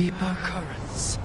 deeper currents.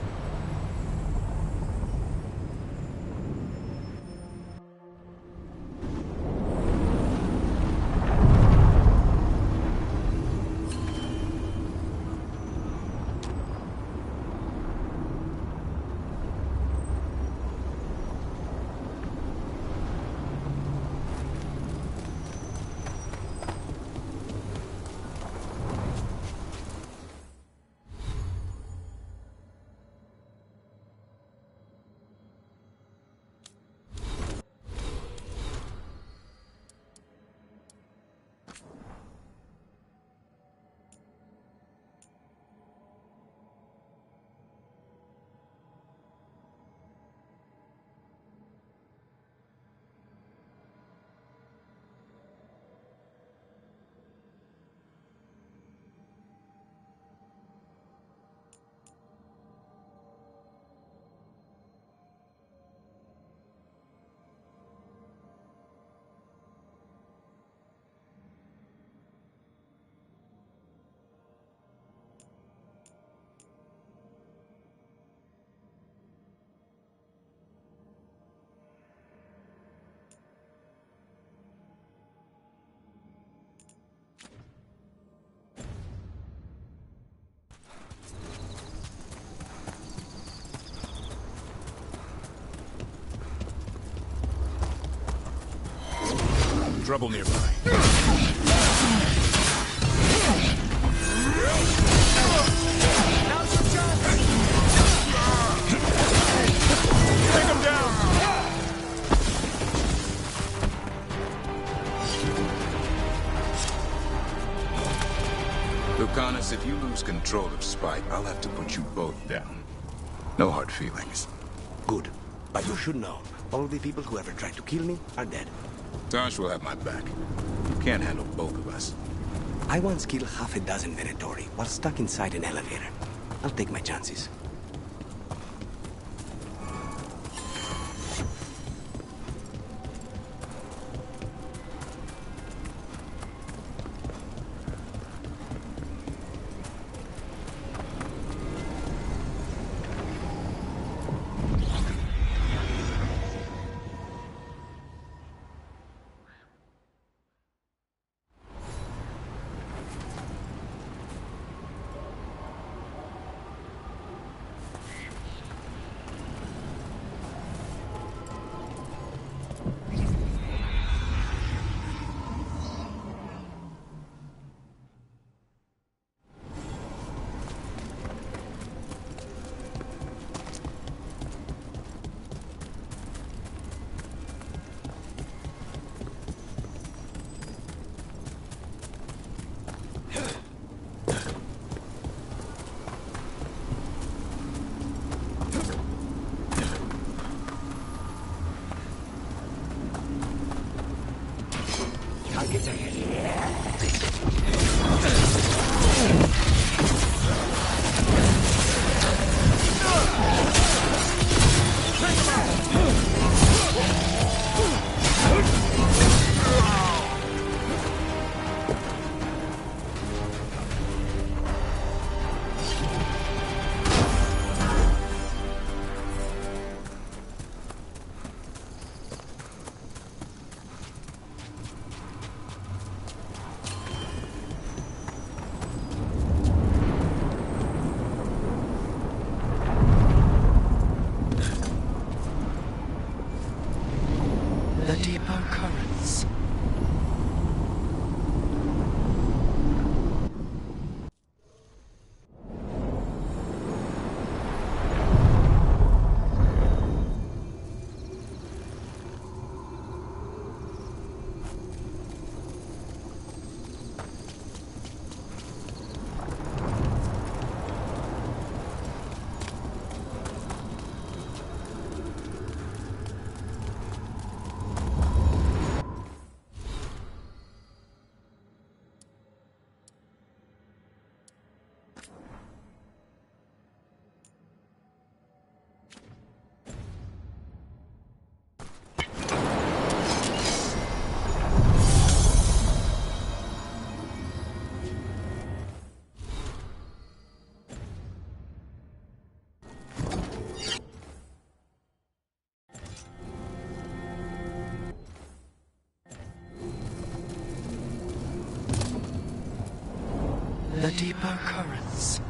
Trouble nearby. Take him down! Lucanus, if you lose control of Spike, I'll have to put you both down. No hard feelings. Good. But you should know, all the people who ever tried to kill me are dead. Tosh will have my back. You can't handle both of us. I once killed half a dozen Venatori while stuck inside an elevator. I'll take my chances. the deeper currents.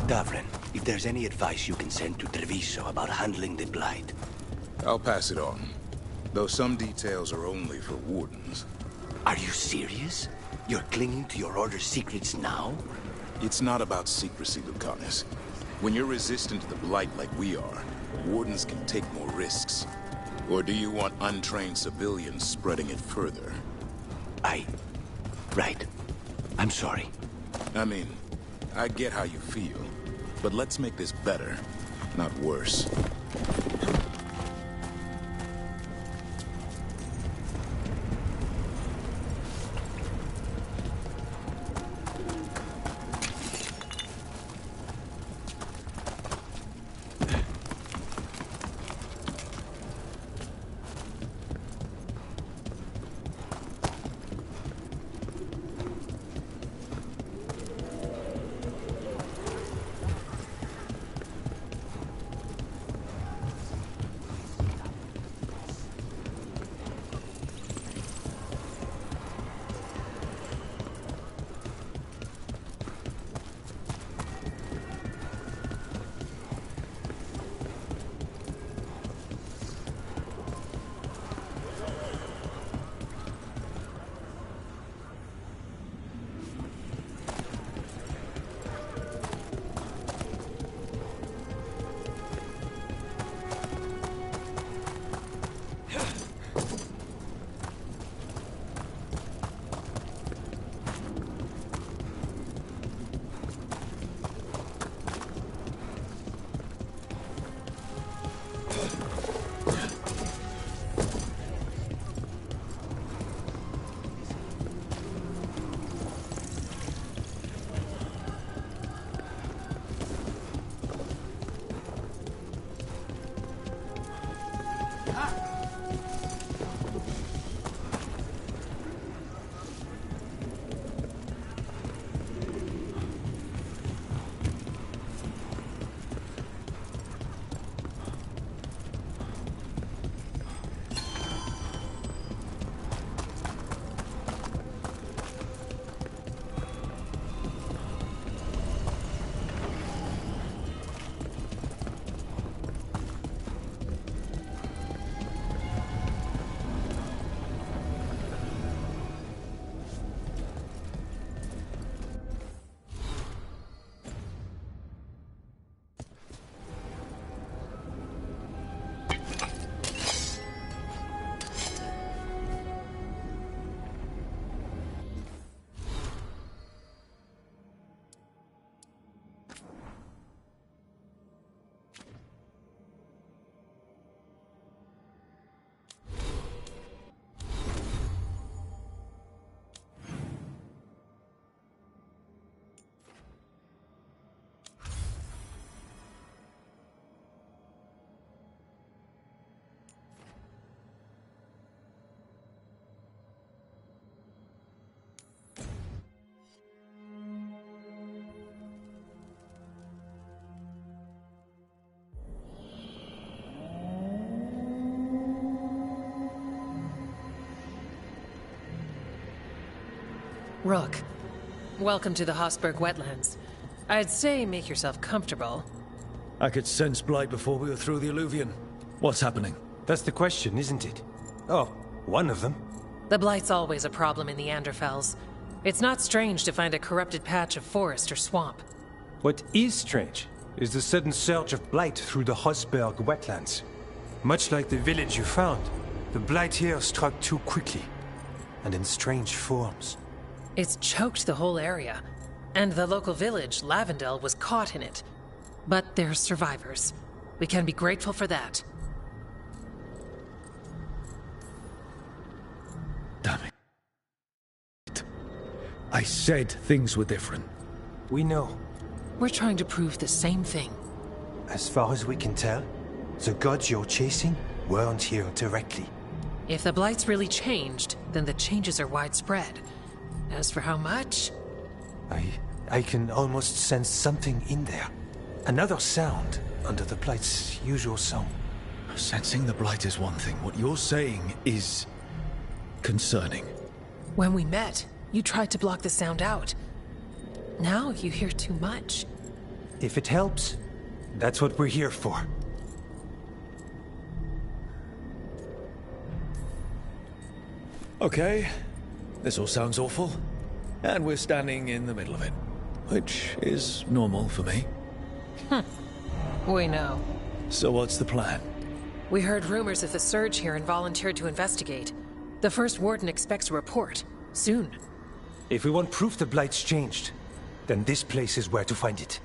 Davrin, if there's any advice you can send to Treviso about handling the Blight. I'll pass it on. Though some details are only for wardens. Are you serious? You're clinging to your order's secrets now? It's not about secrecy, Lucanus. When you're resistant to the Blight like we are, wardens can take more risks. Or do you want untrained civilians spreading it further? Right. I'm sorry. I mean, I get how you feel. But let's make this better, not worse. Rook, welcome to the Hosberg wetlands. I'd say make yourself comfortable. I could sense Blight before we were through the Alluvion. What's happening? That's the question, isn't it? Oh, one of them. The Blight's always a problem in the Anderfels. It's not strange to find a corrupted patch of forest or swamp. What is strange is the sudden surge of Blight through the Hosberg wetlands. Much like the village you found, the Blight here struck too quickly, and in strange forms. It's choked the whole area, and the local village, Lavendel, was caught in it. But they're survivors. We can be grateful for that. Damn it. I said things were different. We know. We're trying to prove the same thing. As far as we can tell, the gods you're chasing weren't here directly. If the Blight's really changed, then the changes are widespread. As for how much? I can almost sense something in there. Another sound under the Blight's usual song. Sensing the Blight is one thing. What you're saying is concerning. When we met, you tried to block the sound out. Now you hear too much. If it helps, that's what we're here for. Okay, this all sounds awful. And we're standing in the middle of it. Which is normal for me. We know. So what's the plan? We heard rumors of the surge here and volunteered to investigate. The first warden expects a report. Soon. If we want proof the Blight's changed, then this place is where to find it.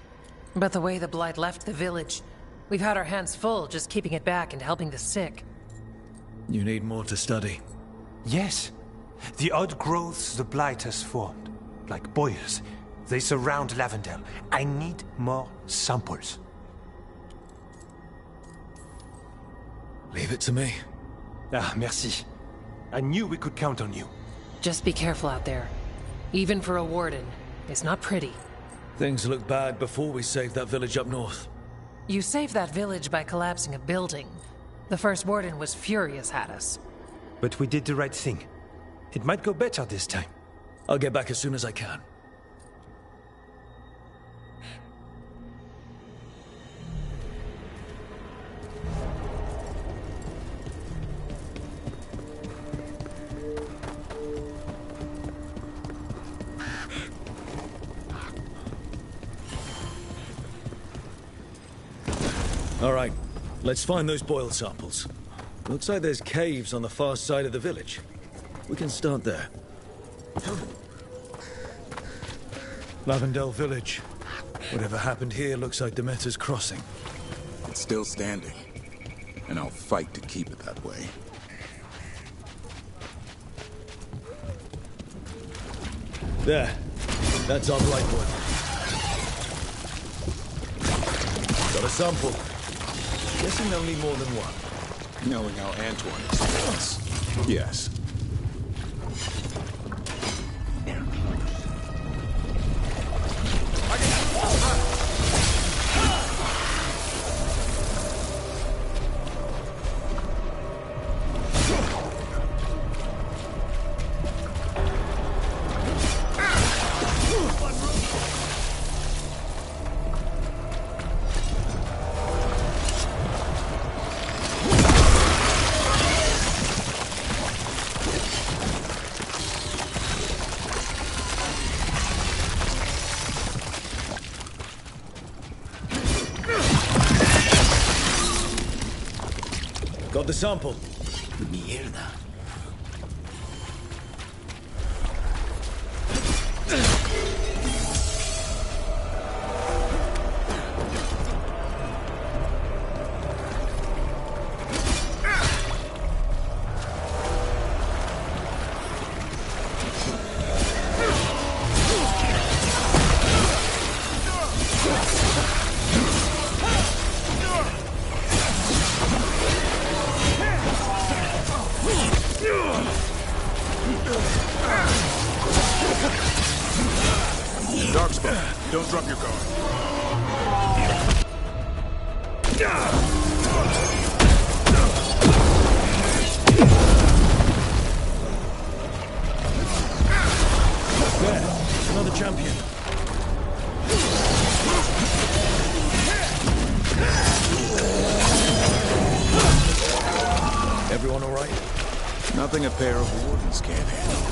But the way the Blight left the village, we've had our hands full just keeping it back and helping the sick. You need more to study. Yes. The odd growths the Blight has formed, like boils, they surround Lavendel. I need more samples. Leave it to me. Ah, merci. I knew we could count on you. Just be careful out there. Even for a warden, it's not pretty. Things looked bad before we saved that village up north. You saved that village by collapsing a building. The first warden was furious at us. But we did the right thing. It might go better this time. I'll get back as soon as I can. All right, let's find those boil samples. Looks like there's caves on the far side of the village. We can start there. Lavendel village. Whatever happened here looks like Demeter's crossing. It's still standing, and I'll fight to keep it that way. There. That's our blight boil. Got a sample. Guessing they'll need more than one. Knowing how Antoine explains. Yes. Got the sample. Mierda. Dark spot. Don't drop your guard. There. Another champion. Everyone all right? Nothing a pair of wardens can't handle.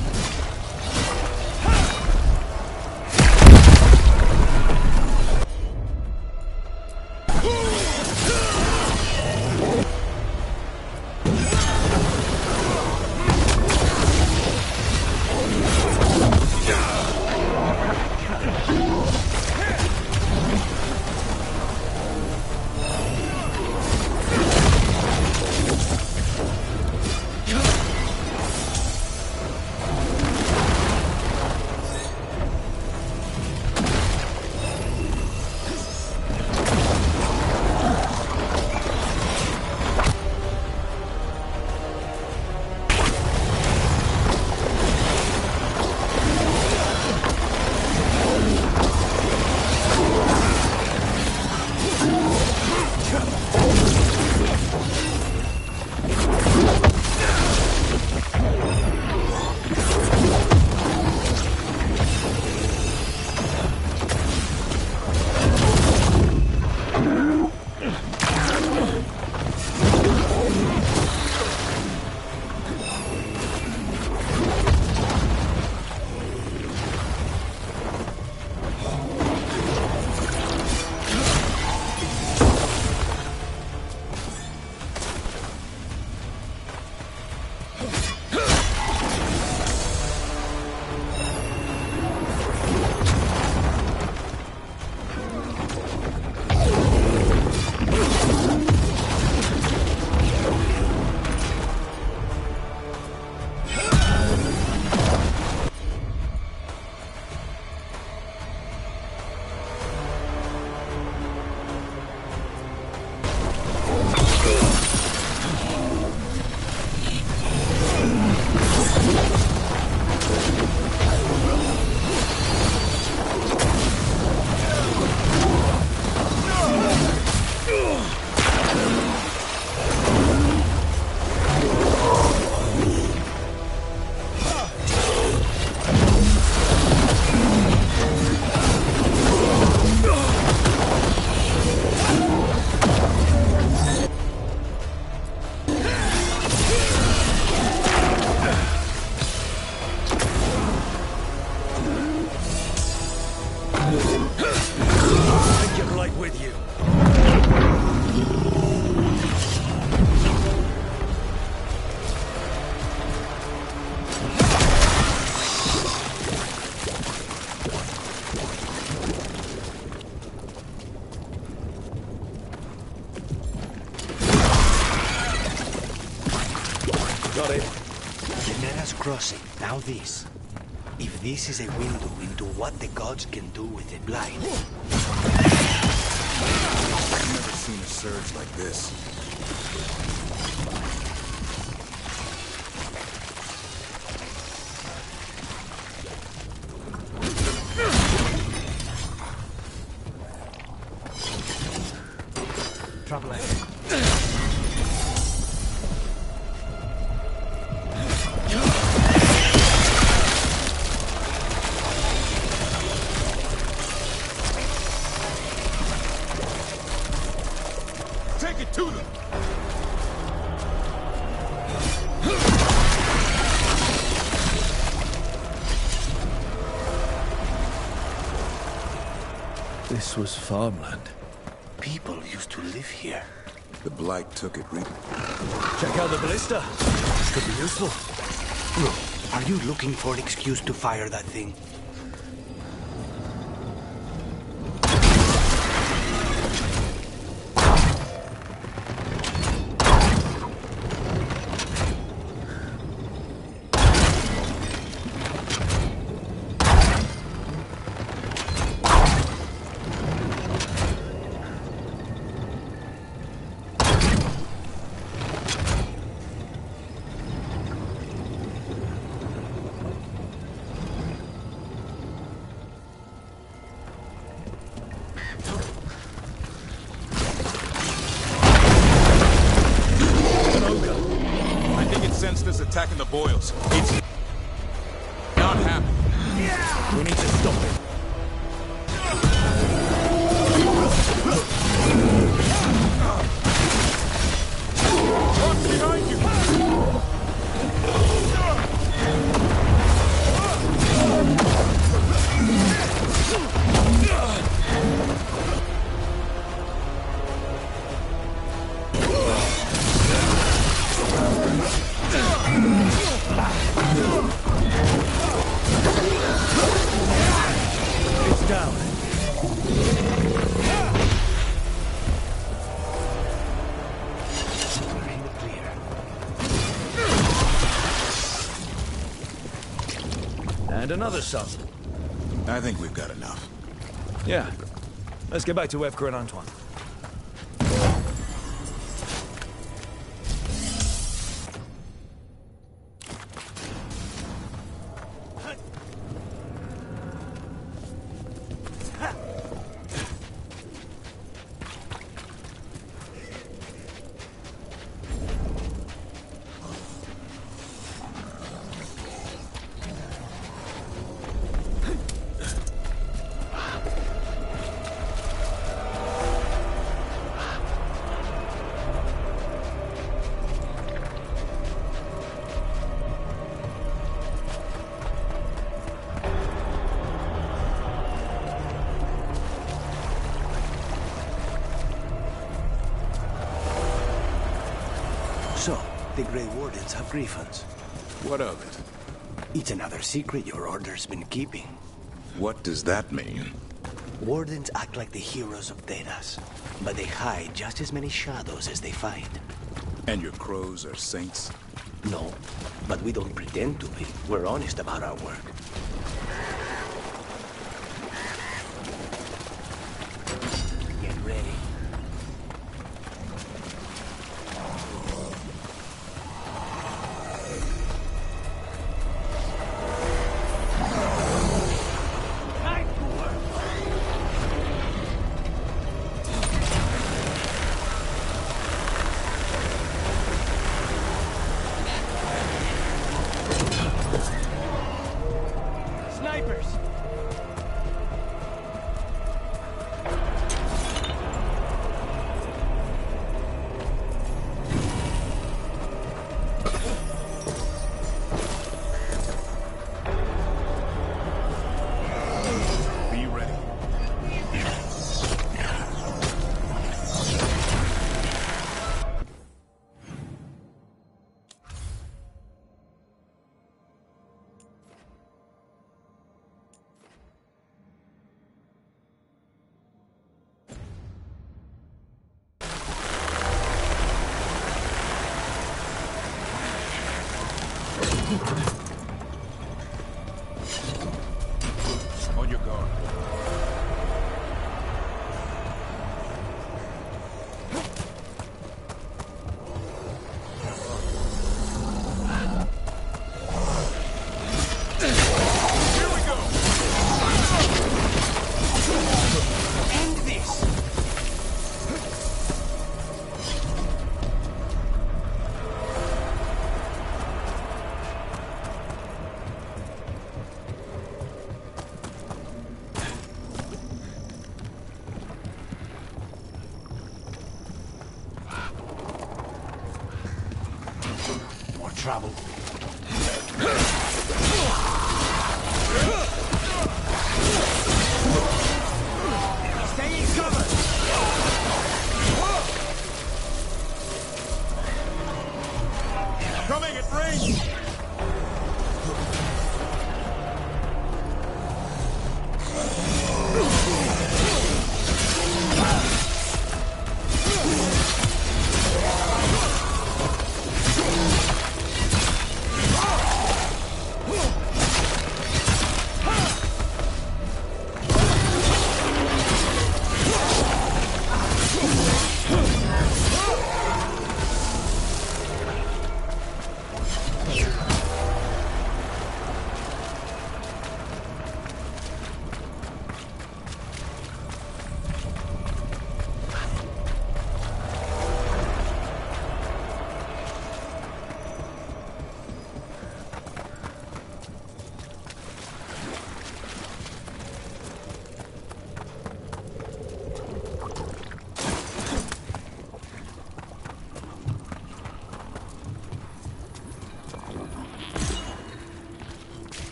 crossing, now this. If this is a window into what the gods can do with the blind... I've never seen a surge like this. Trouble ahead. Take it to them! This was farmland. People used to live here. The Blight took it, Reed. Check out the ballista. Could be useful. Look, are you looking for an excuse to fire that thing? Sensed us attacking the boils. It's not happening. We need to stop it. What's behind you? It's down. We're in the clear. And another sample. I think we've got enough. Yeah. Let's get back to Evka and Antoine. So, the Grey Wardens have griffins. What of it? It's another secret your order's been keeping. What does that mean? Wardens act like the heroes of Thedas, but they hide just as many shadows as they fight. And your crows are saints? No, but we don't pretend to be. We're honest about our work. Get ready. Snipers! Be ready. trouble. Stay in cover! Coming at range!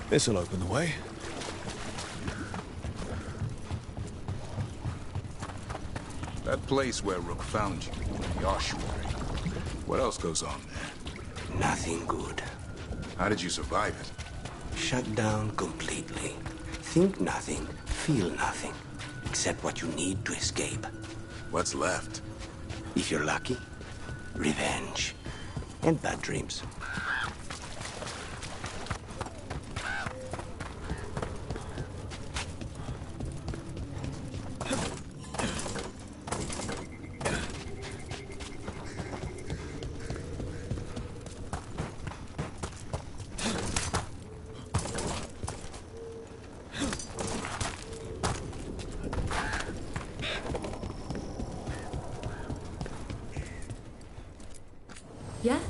This'll open the way. That place where Rook found you, the ossuary. What else goes on there? Nothing good. How did you survive it? Shut down completely. Think nothing, feel nothing. Except what you need to escape. What's left? If you're lucky, revenge. And bad dreams. Yeah?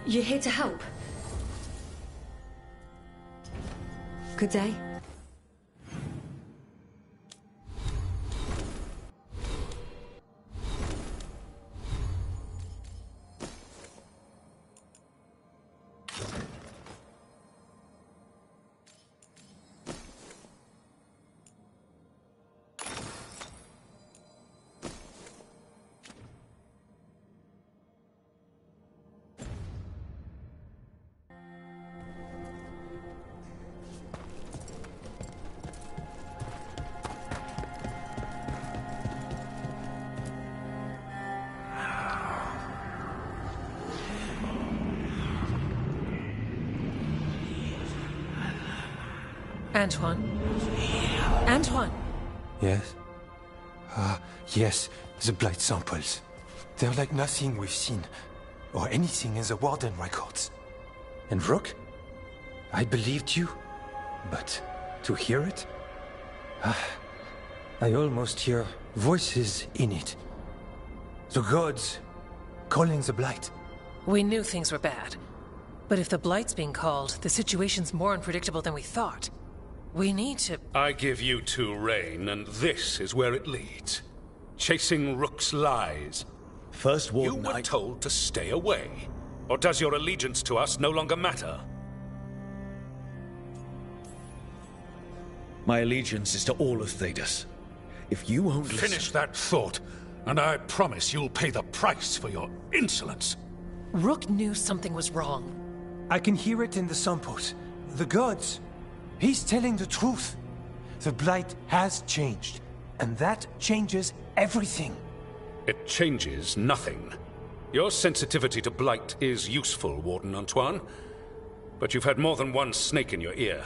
You're here to help? Good day. Antoine? Antoine! Yes? Yes, the blight samples. They're like nothing we've seen, or anything in the Warden records. And Rook? I believed you, but to hear it? I almost hear voices in it. The gods calling the blight. We knew things were bad. But if the Blight's being called, the situation's more unpredictable than we thought. We need to... I give you two reign, and this is where it leads. Chasing Rook's lies. First You Warden, were told to stay away. Or does your allegiance to us no longer matter? My allegiance is to all of Thedas. If you won't listen... Finish that thought, and I promise you'll pay the price for your insolence. Rook knew something was wrong. I can hear it in the samples. The gods. He's telling the truth. The blight has changed, and that changes everything. It changes nothing. Your sensitivity to blight is useful, Warden Antoine. But you've had more than one snake in your ear.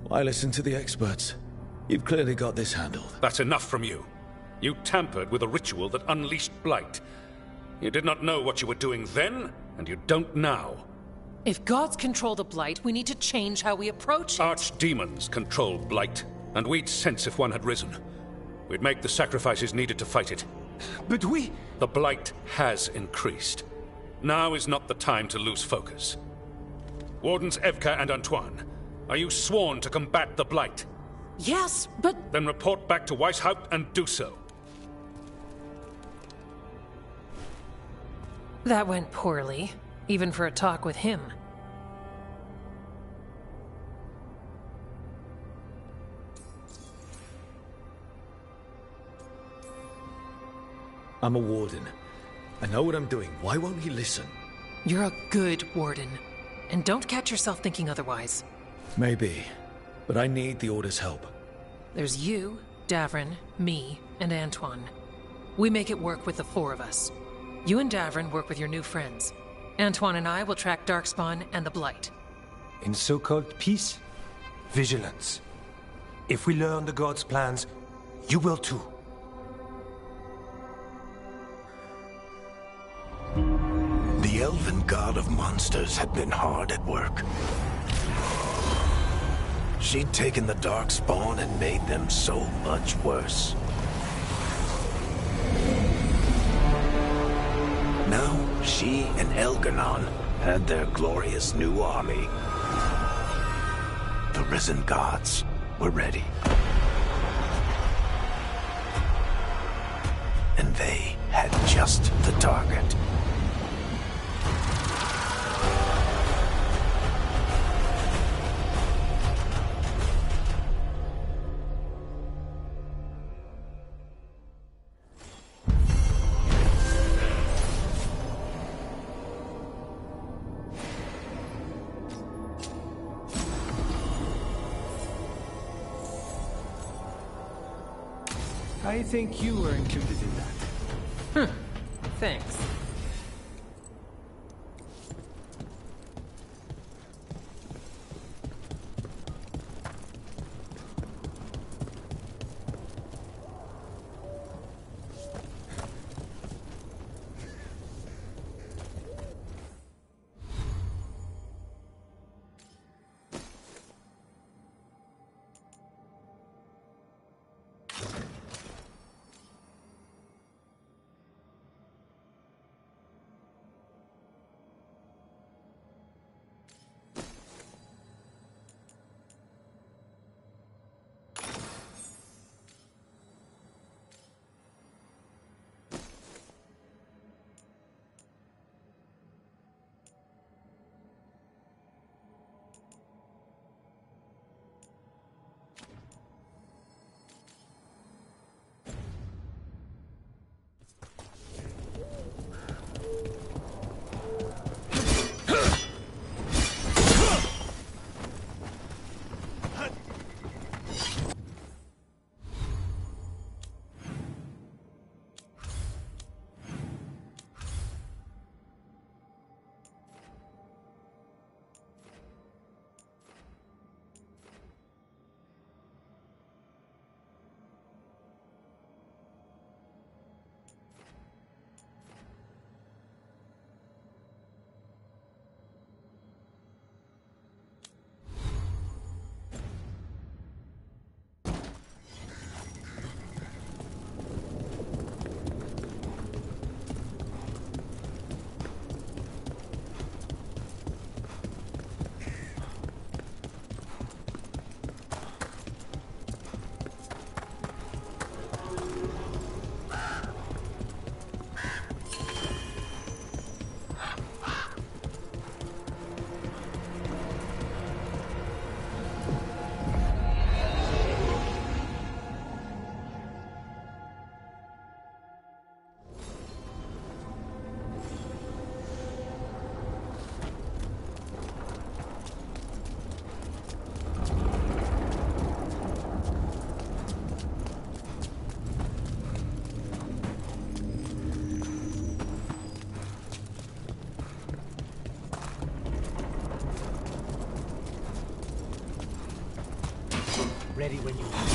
Why listen to the experts? You've clearly got this handled. That's enough from you. You tampered with a ritual that unleashed blight. You did not know what you were doing then, and you don't now. If gods control the Blight, we need to change how we approach it. Archdemons control Blight, and we'd sense if one had risen. We'd make the sacrifices needed to fight it. But we... The Blight has increased. Now is not the time to lose focus. Wardens Evka and Antoine, are you sworn to combat the Blight? Yes, but... Then report back to Weishaupt and do so. That went poorly, even for a talk with him. I'm a warden. I know what I'm doing. Why won't he listen? You're a good warden. And don't catch yourself thinking otherwise. Maybe. But I need the Order's help. There's you, Davrin, me, and Antoine. We make it work with the four of us. You and Davrin work with your new friends. Antoine and I will track Darkspawn and the Blight. In so-called peace, vigilance. If we learn the gods' plans, you will too. The elven god of monsters had been hard at work. She'd taken the Darkspawn and made them so much worse. Now, she and Elgar'nan had their glorious new army. The risen gods were ready. And they had just the target. I think you were included in that. Thanks. Ready when you are.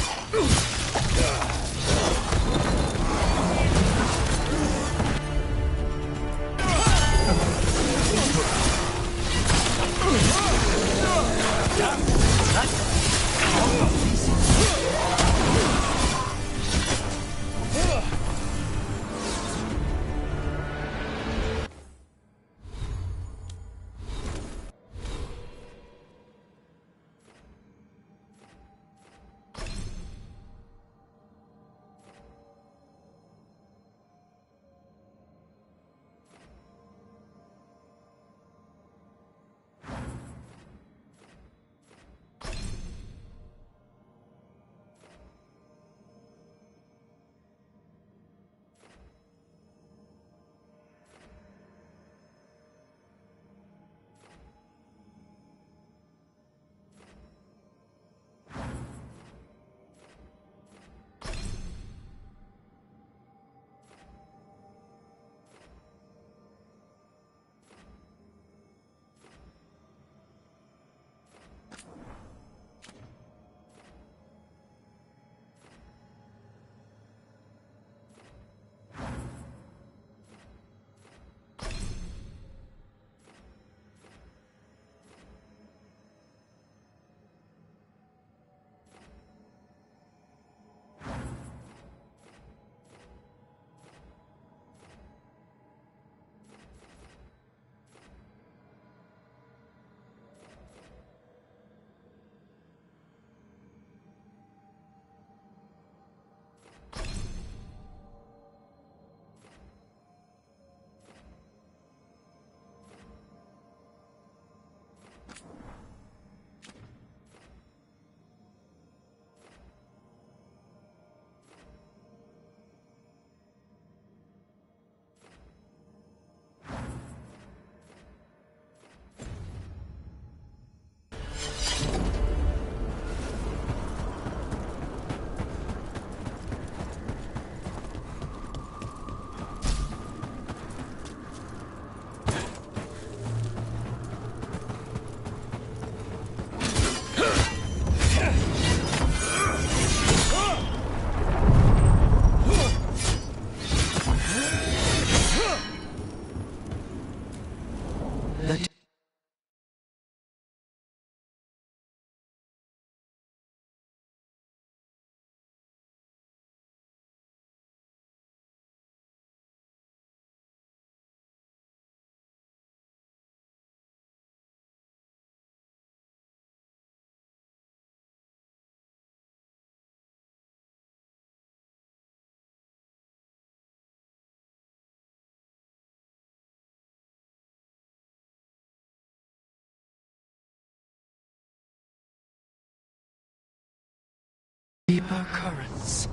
Deeper currents.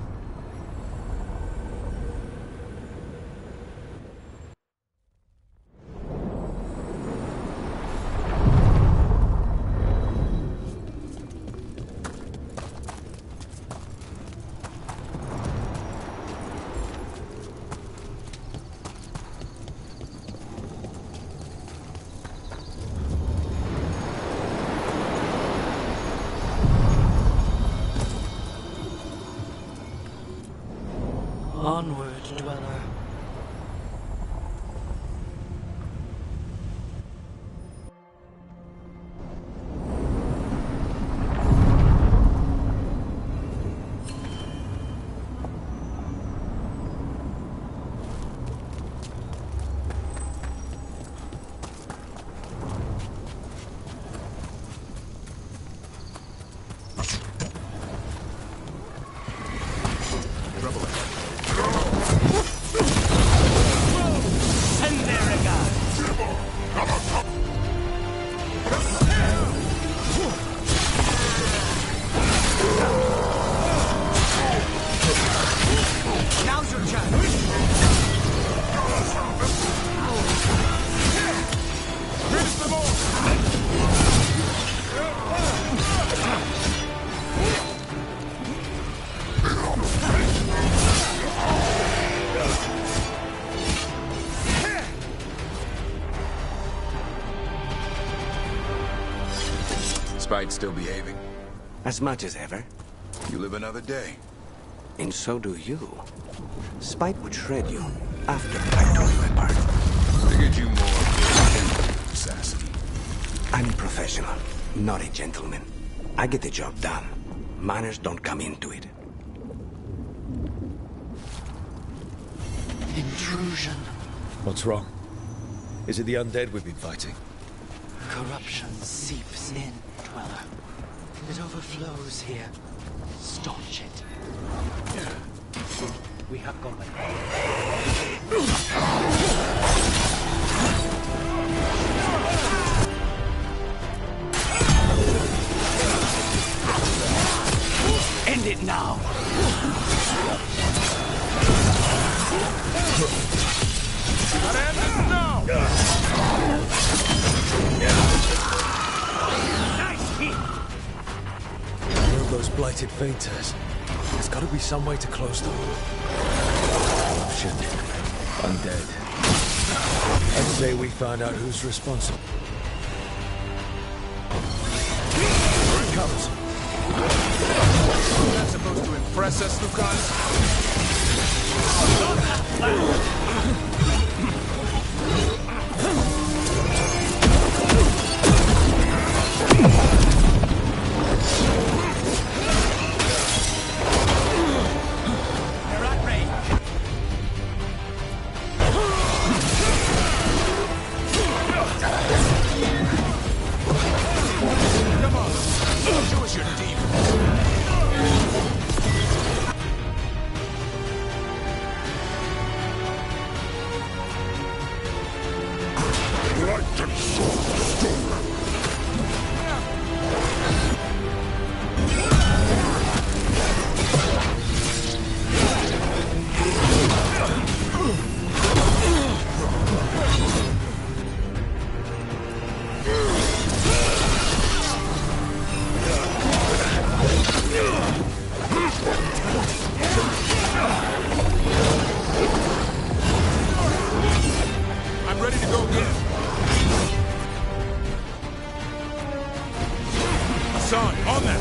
Onward, dweller. Spite still behaving? As much as ever. You live another day. And so do you. Spite would shred you after I tore you apart. Figured you more assassin. I'm professional, not a gentleman. I get the job done. Manners don't come into it. Intrusion. What's wrong? Is it the undead we've been fighting? Corruption seeps in, Dweller. It overflows here. Staunch it. We have company. End it now! Gotta end this now! Nice hit! One of those blighted fainters. There's gotta be some way to close them. Corruption. Undead. I'd say we found out who's responsible. Here it comes. That's supposed to impress us, Lucas? They're at range! Come on, show us your demons. I'm ready to go again. Hassan, on that!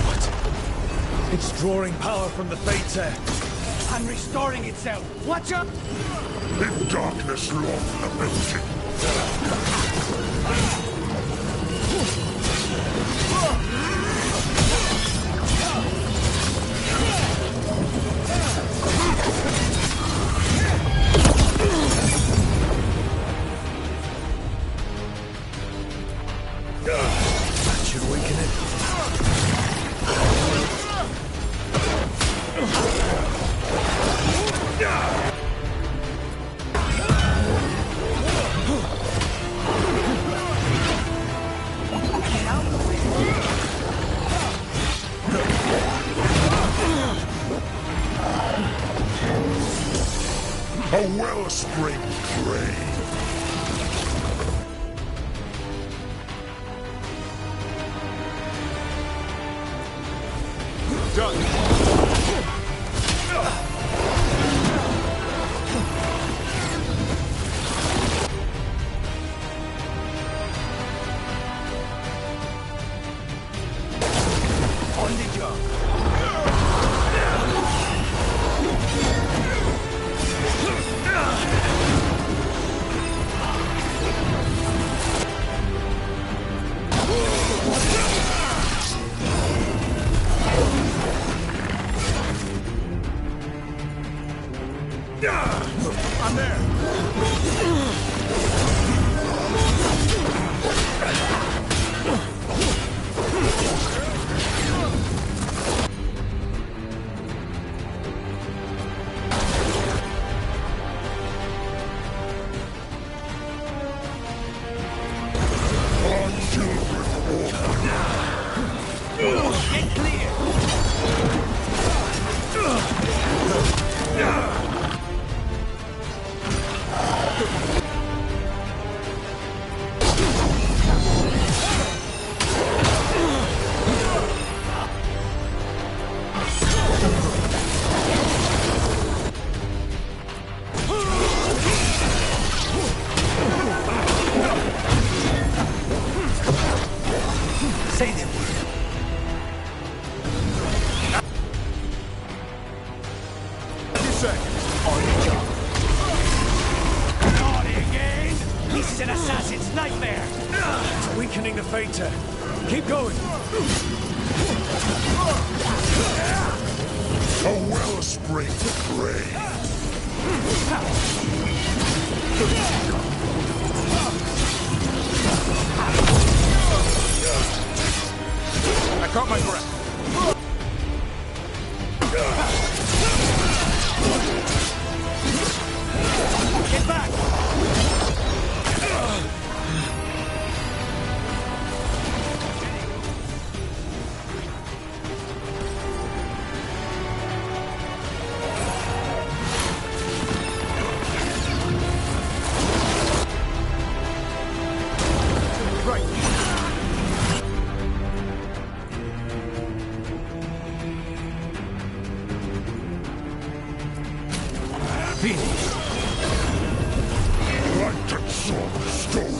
What? It's drawing power from the Fates. And restoring itself! Watch out! In darkness long lamented. That should weaken it. A wellspring drain. Done. On the job! I'm there. Get clear! Say the word. Give me a second. weakening the Fater. Keep going. A wellspring to prey. I caught my breath. Get back! Lighted sword stolen.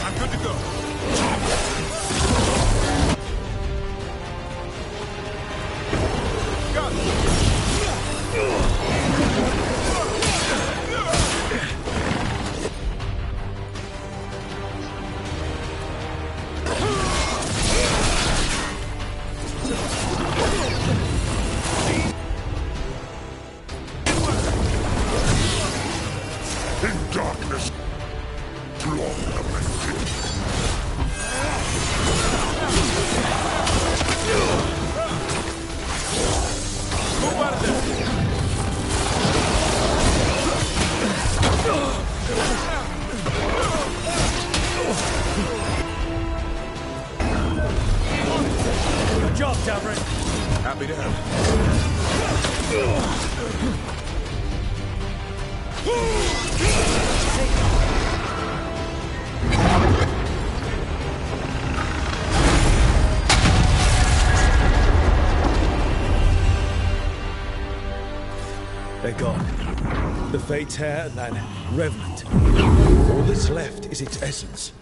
I'm good to go. Got In darkness, long lamented. Move out of there. Good job, Davrin. Happy to help. They're gone. The Fater and that Revenant. All that's left is its essence.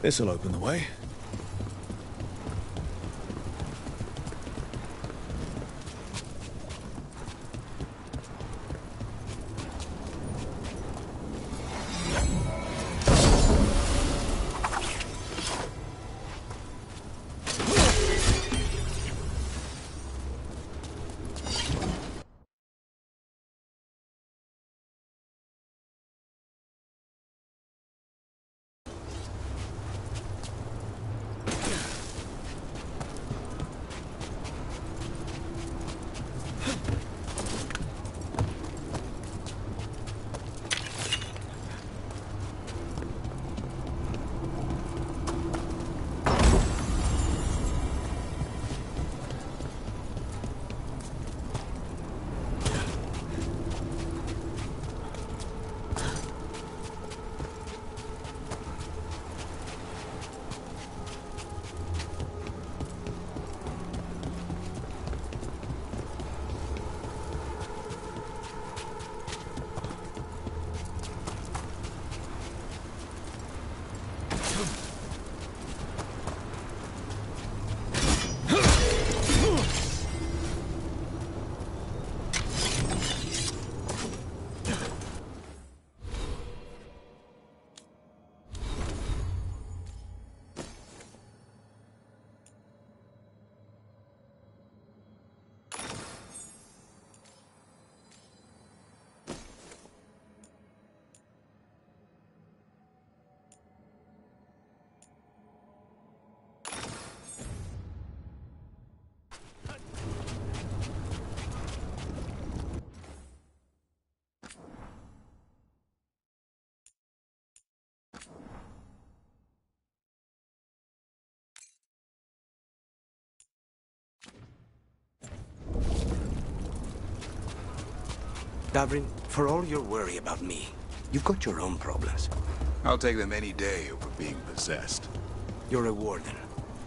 This'll open the way. Davrin, for all your worry about me, you've got your own problems. I'll take them any day over being possessed. You're a warden.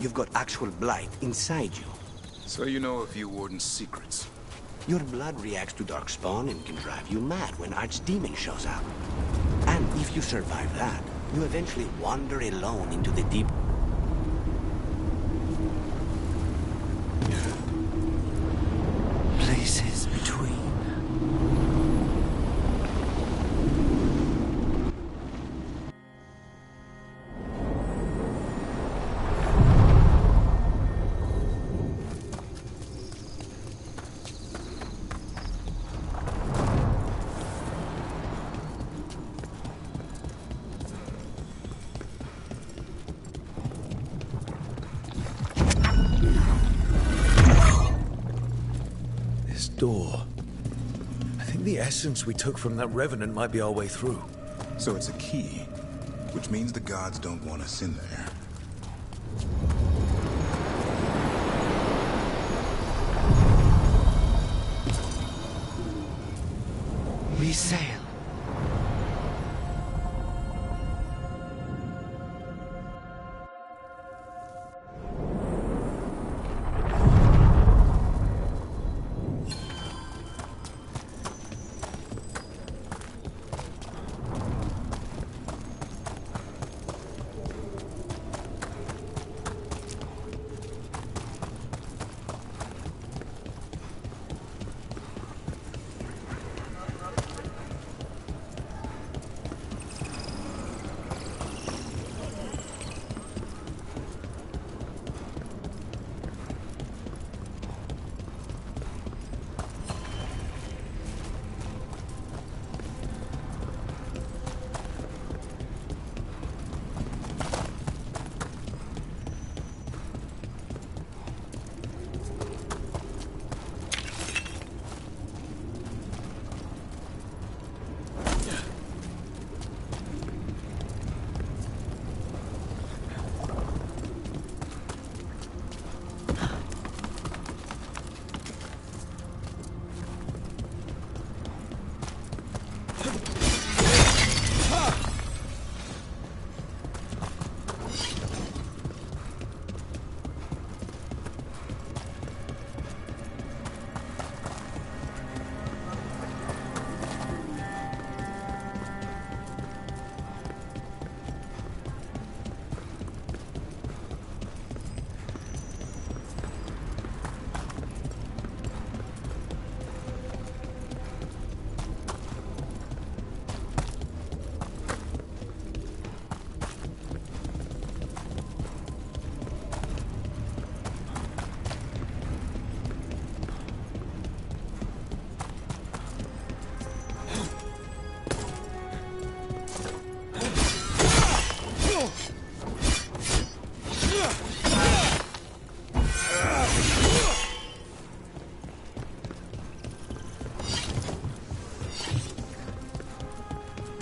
You've got actual blight inside you. So you know a few Warden's secrets. Your blood reacts to darkspawn and can drive you mad when Archdemon shows up. And if you survive that, you eventually wander alone into the deep... places between. Door. I think the essence we took from that revenant might be our way through. So it's a key, which means the gods don't want us in there. We sail.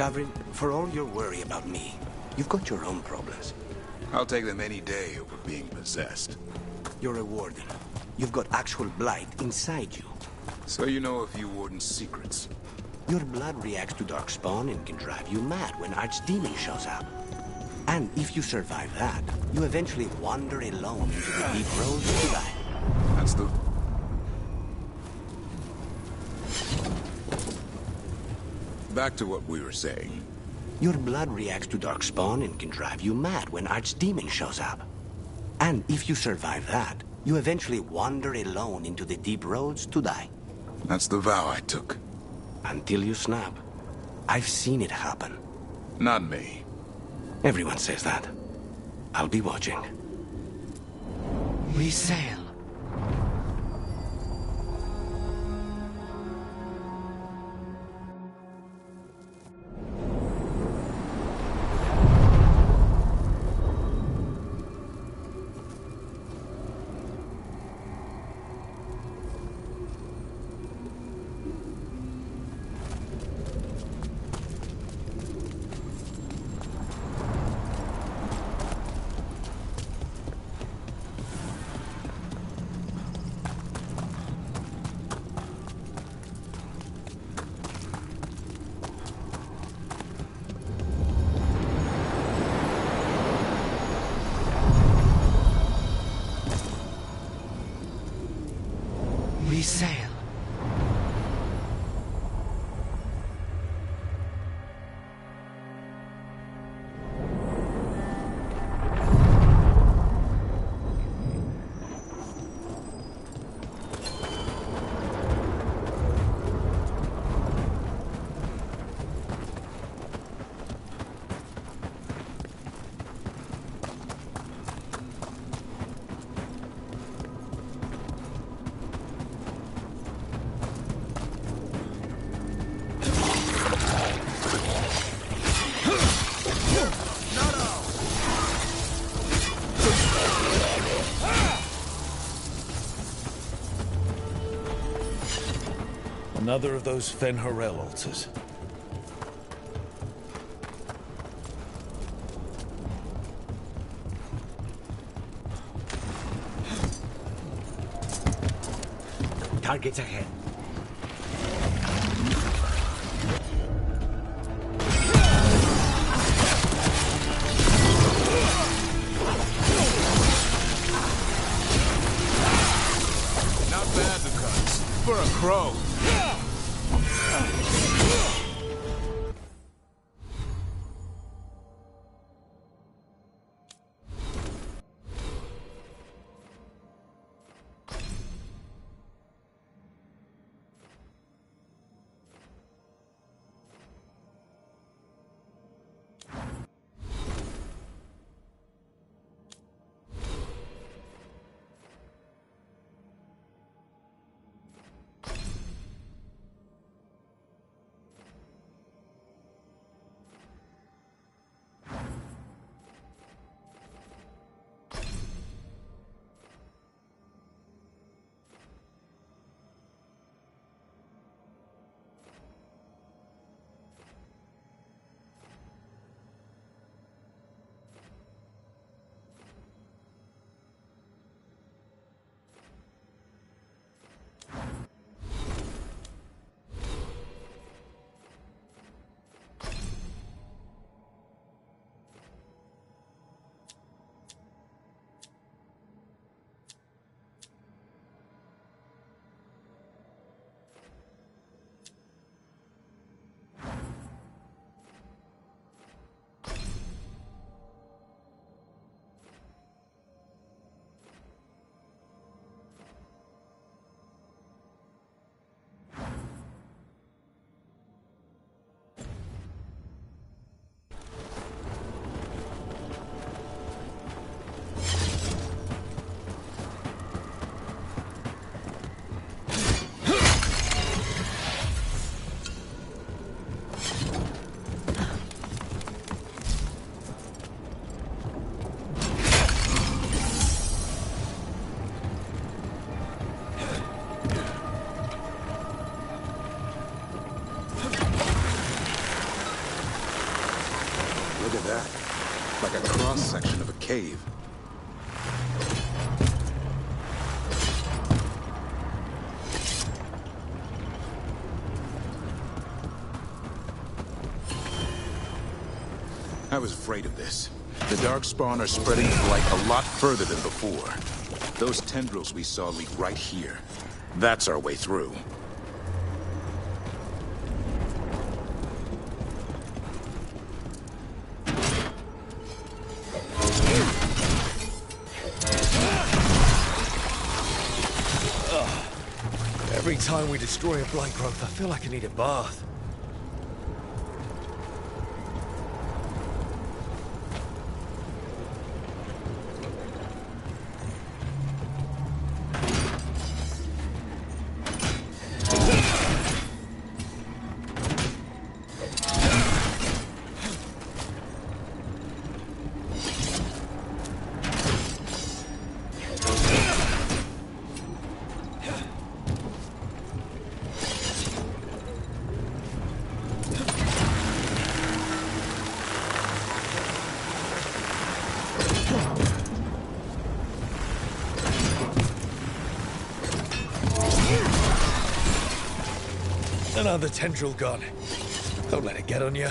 Davrin, for all your worry about me, you've got your own problems. I'll take them any day over being possessed. You're a warden. You've got actual blight inside you. So you know a few Warden's secrets. Your blood reacts to darkspawn and can drive you mad when Archdemon shows up. And if you survive that, you eventually wander alone into the deep roads to die. That's the... Back to what we were saying. Your blood reacts to darkspawn and can drive you mad when Archdemon shows up. And if you survive that, you eventually wander alone into the deep roads to die. That's the vow I took. Until you snap. I've seen it happen. Not me. Everyone says that. I'll be watching. We sail. We sail. Another of those Fen'Harel altars. Targets ahead. Not bad, Lucas. For a crow. Look at that. Like a cross-section of a cave. I was afraid of this. The Darkspawn are spreading blight a lot further than before. Those tendrils we saw lead right here. That's our way through. Every time we destroy a blight growth, I feel like I need a bath. Another tendril gone. Don't let it get on you.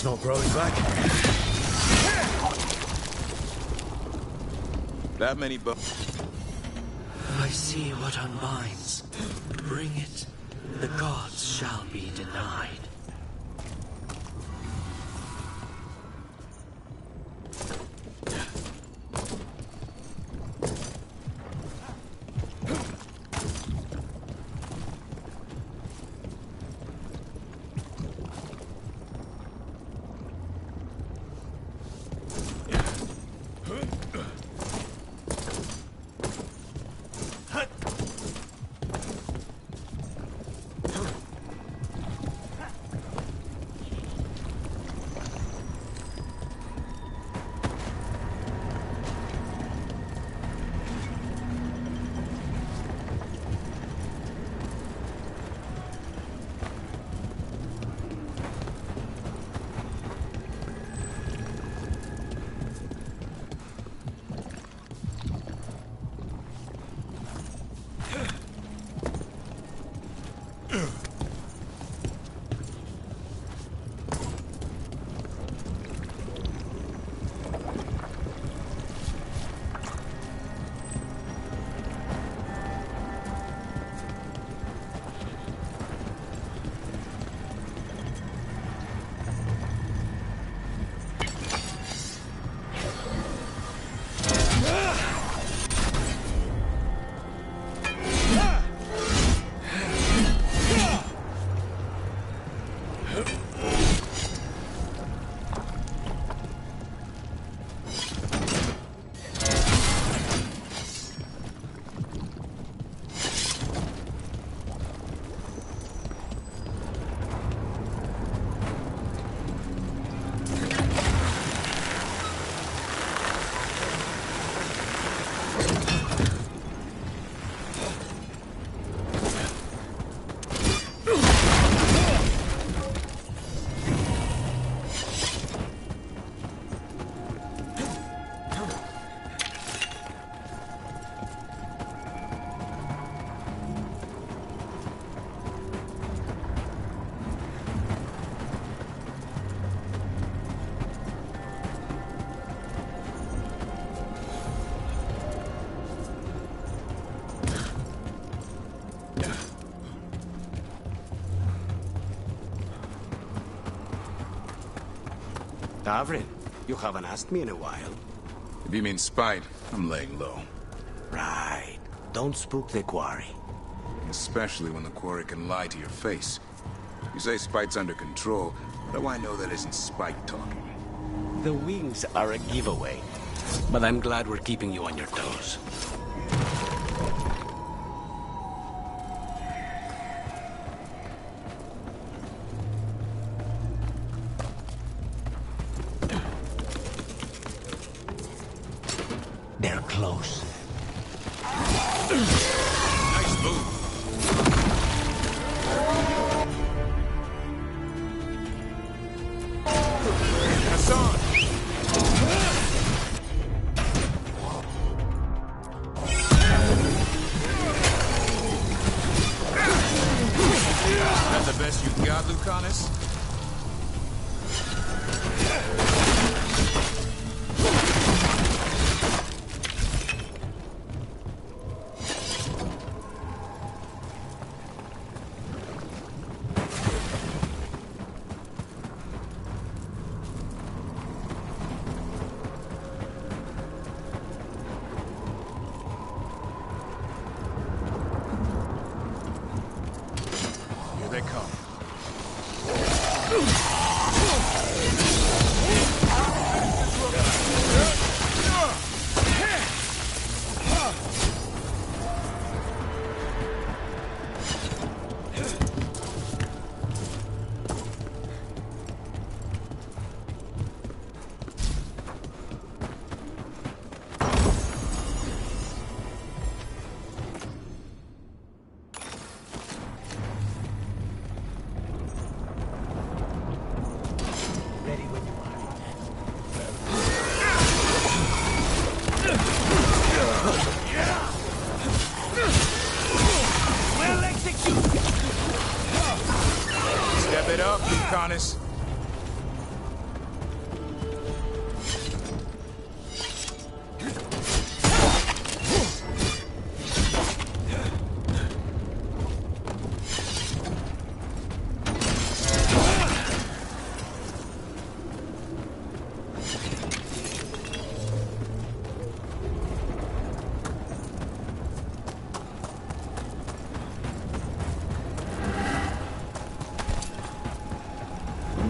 It's not growing back. That many I see what unbinds. Bring it. The gods shall be denied. Davrin, you haven't asked me in a while. If you mean spite, I'm laying low. Right. Don't spook the quarry. Especially when the quarry can lie to your face. You say spite's under control, how do I know that isn't spite talking? The wings are a giveaway. But I'm glad we're keeping you on your toes. They're close. Nice move. Hassan! That the best you've got, Lucanus? They come. Step it up, Lucanus.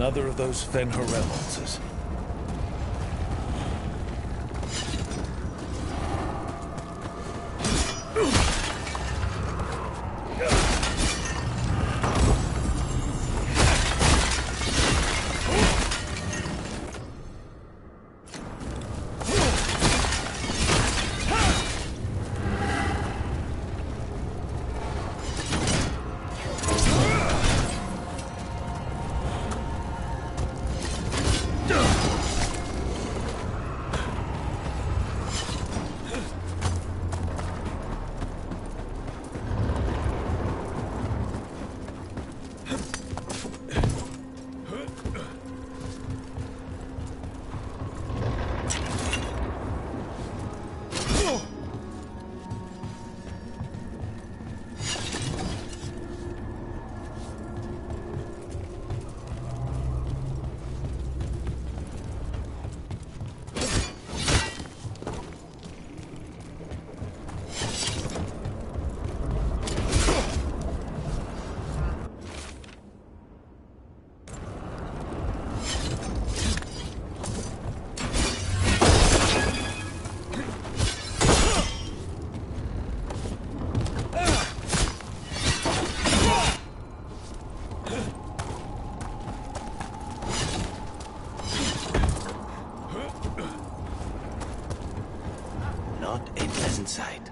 Another of those Fen-Harel monsters. Not a pleasant sight.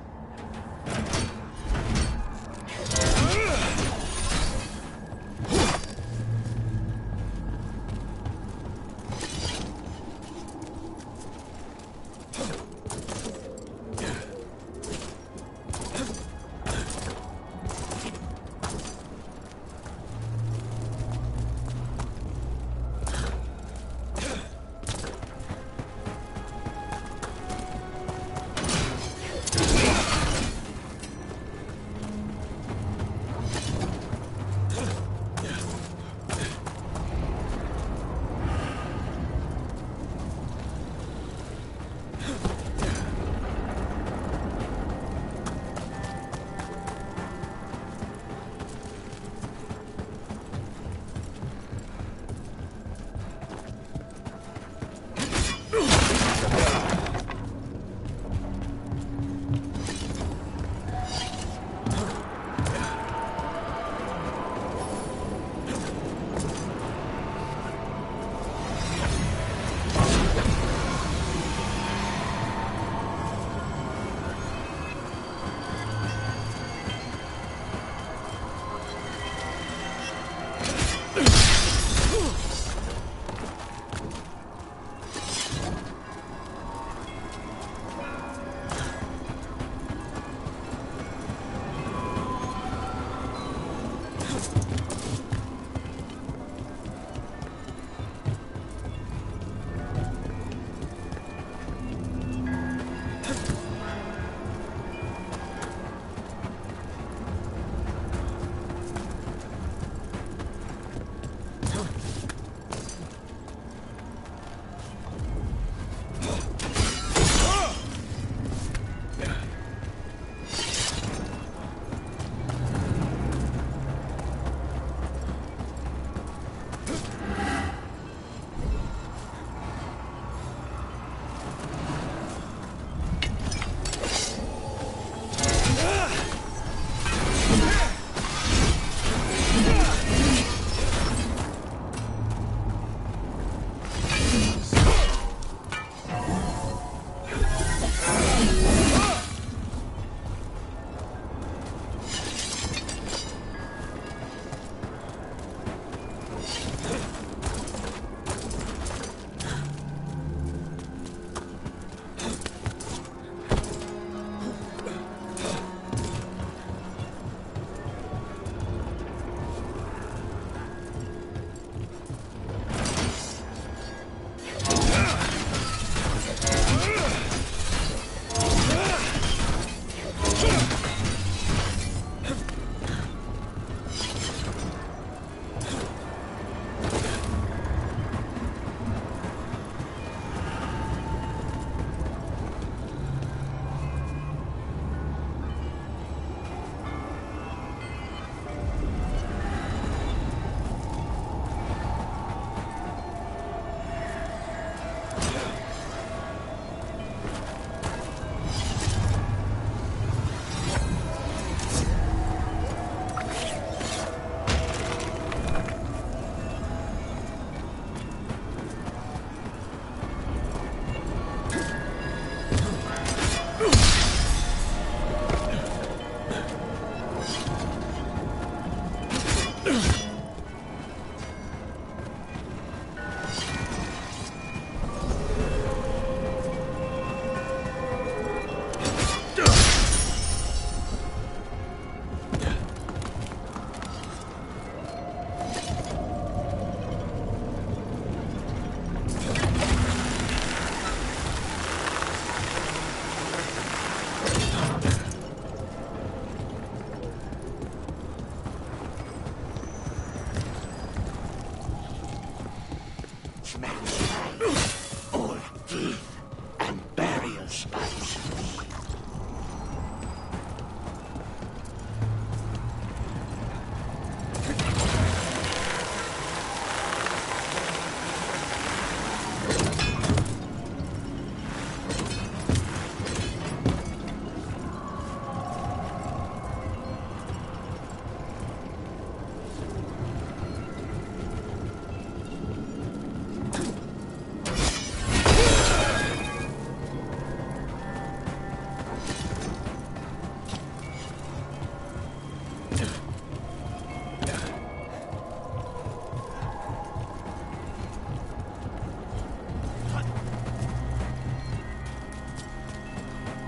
All teeth and burial spices.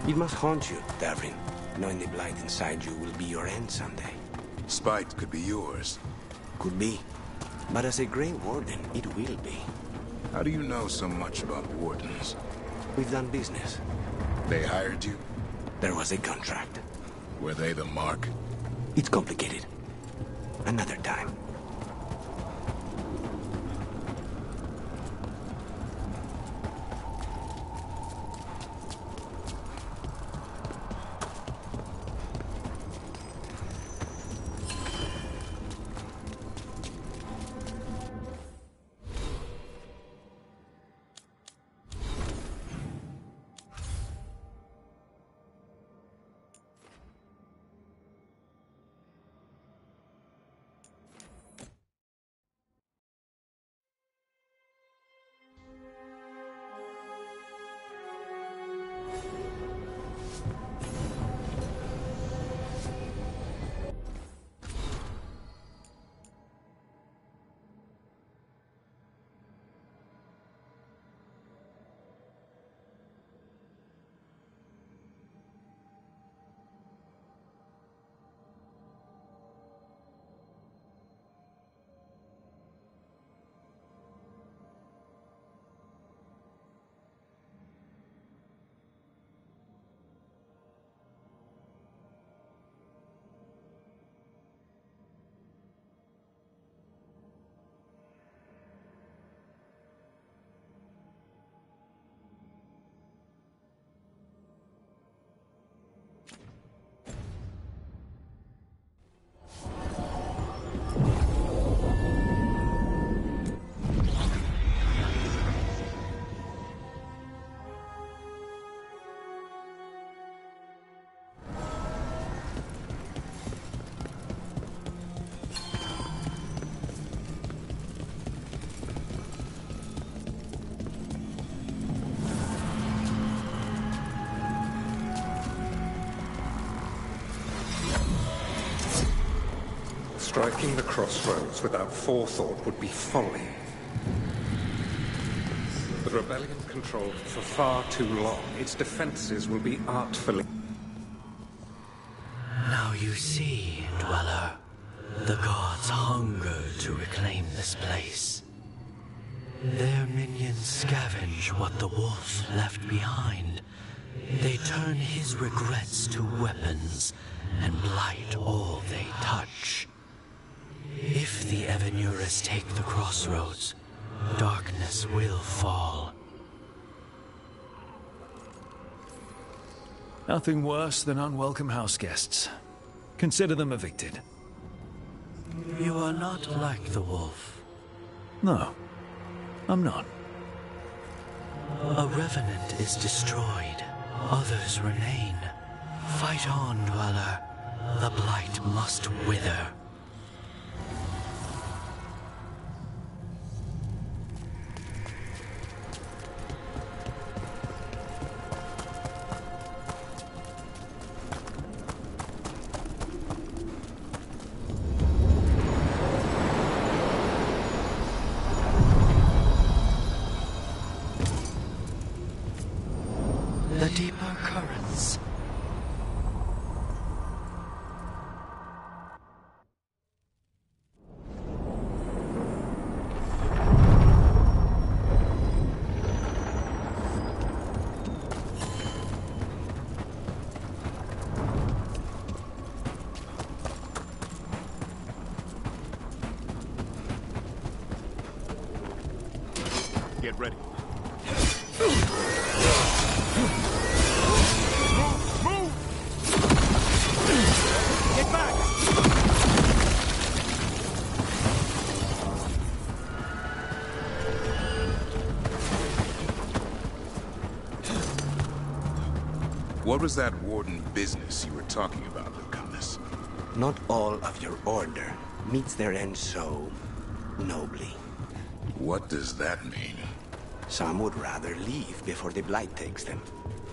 It must haunt you, Davrin, knowing the blight inside you will be your end someday. Spite could be yours. Could be. But as a Grey Warden, it will be. How do you know so much about wardens? We've done business. They hired you? There was a contract. Were they the mark? It's complicated. Another time. Striking the crossroads without forethought would be folly. The rebellion controlled for far too long. Its defenses will be artfully... Now you see, Dweller. The gods hunger to reclaim this place. Their minions scavenge what the wolf left behind. They turn his regrets to weapons and blight all they touch. If the Evenuras take the crossroads, darkness will fall. Nothing worse than unwelcome house guests. Consider them evicted. You are not like the wolf. No, I'm not. A revenant is destroyed. Others remain. Fight on, Dweller. The blight must wither. Get ready. Move! Get back! What was that warden business you were talking about, Lucanus? Not all of your order meets their end so nobly. What does that mean? Some would rather leave before the Blight takes them.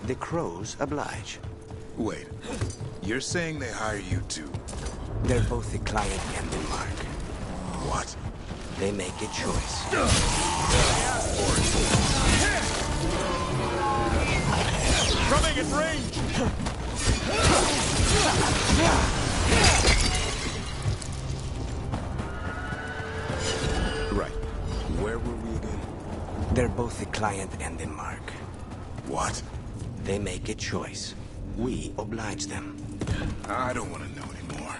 The Crows oblige. Wait, you're saying they hire you too? They're both the client and the mark. What? They make a choice. Coming in range! Right. Where were we again? They're both the client and the mark. What? They make a choice. We oblige them. I don't want to know anymore.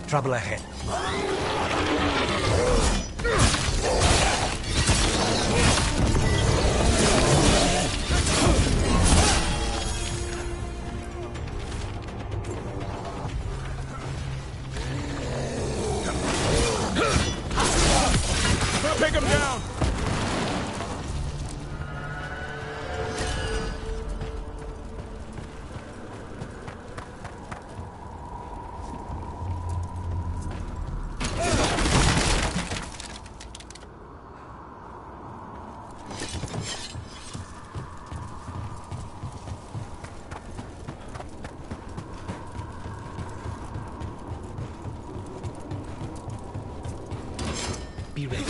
Trouble ahead. Take him down! Be ready.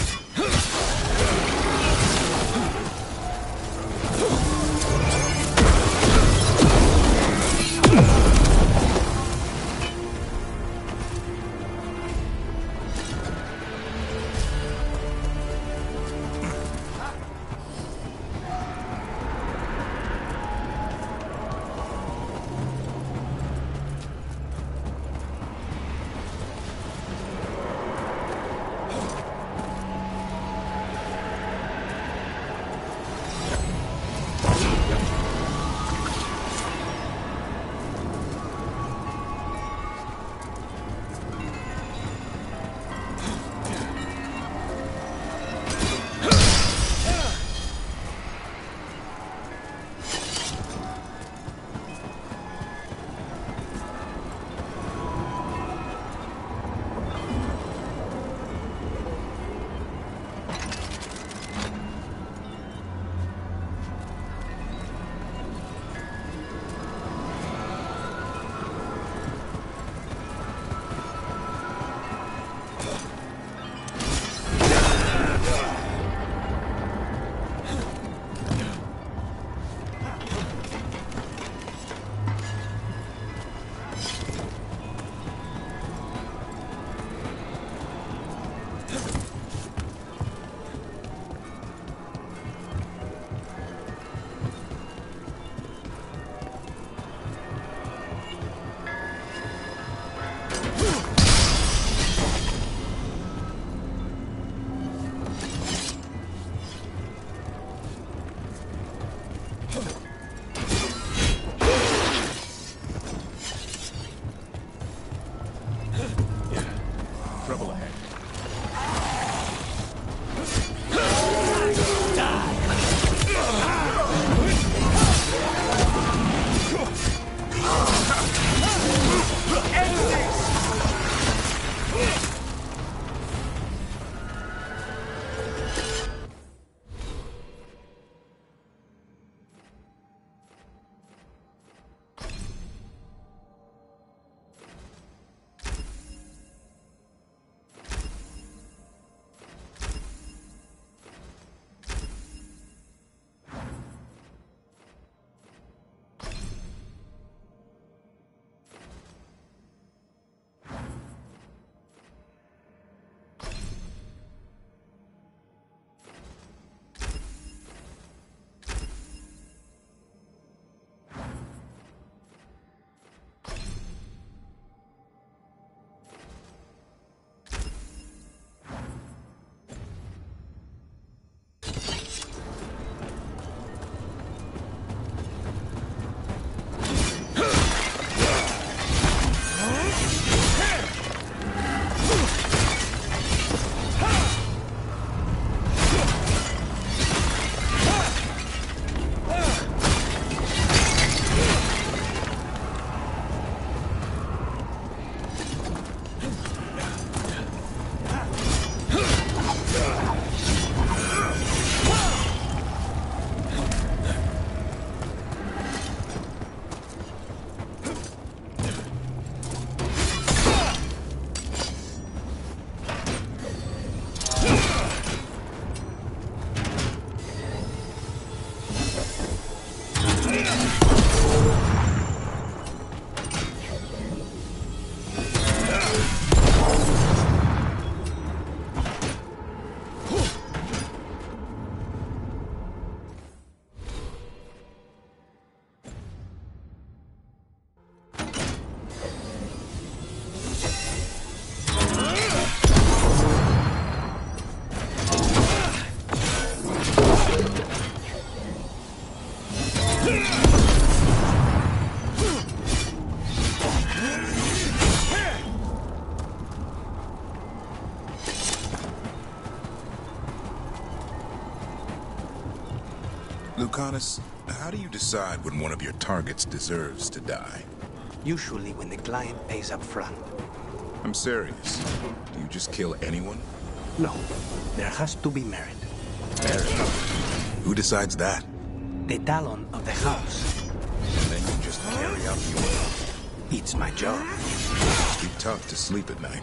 Lucanus, how do you decide when one of your targets deserves to die? Usually when the client pays up front. I'm serious. Do you just kill anyone? No, there has to be merit. Merit? Who decides that? The talon of the house. And then you just carry out the order. It's my job. Must be tough to sleep at night.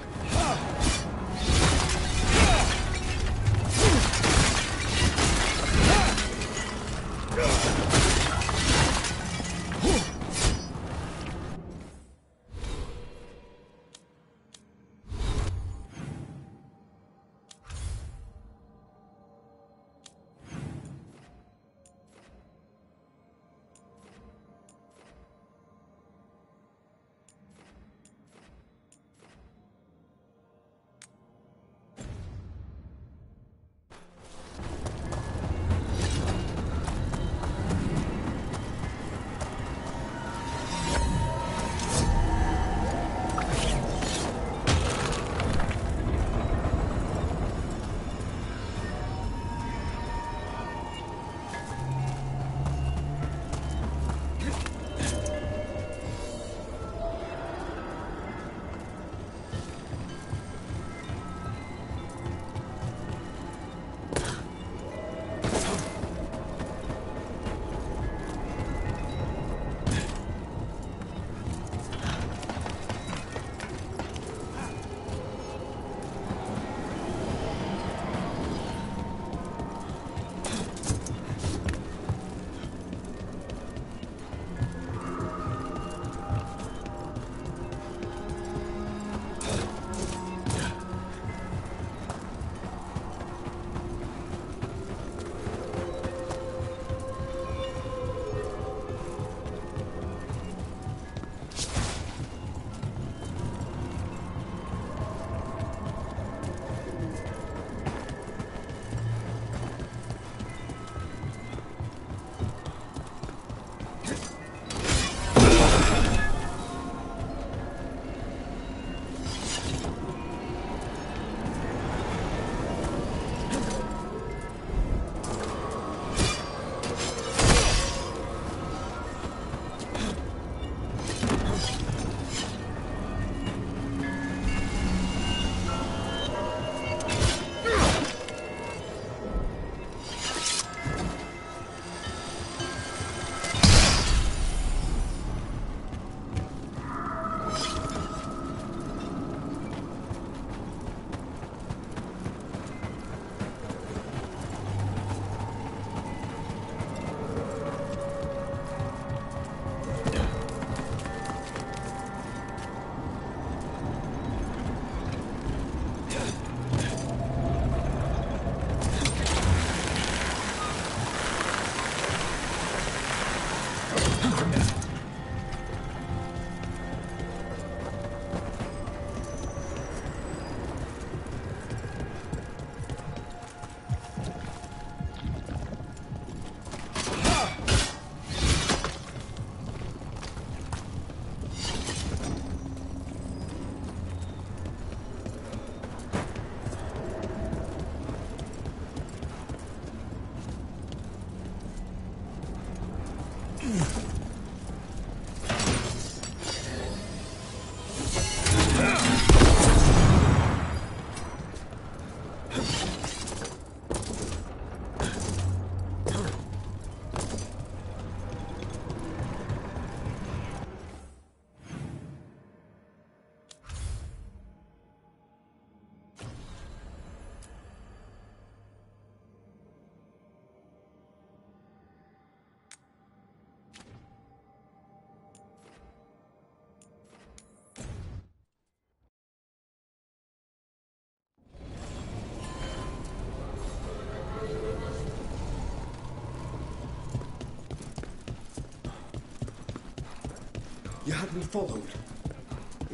You had me followed.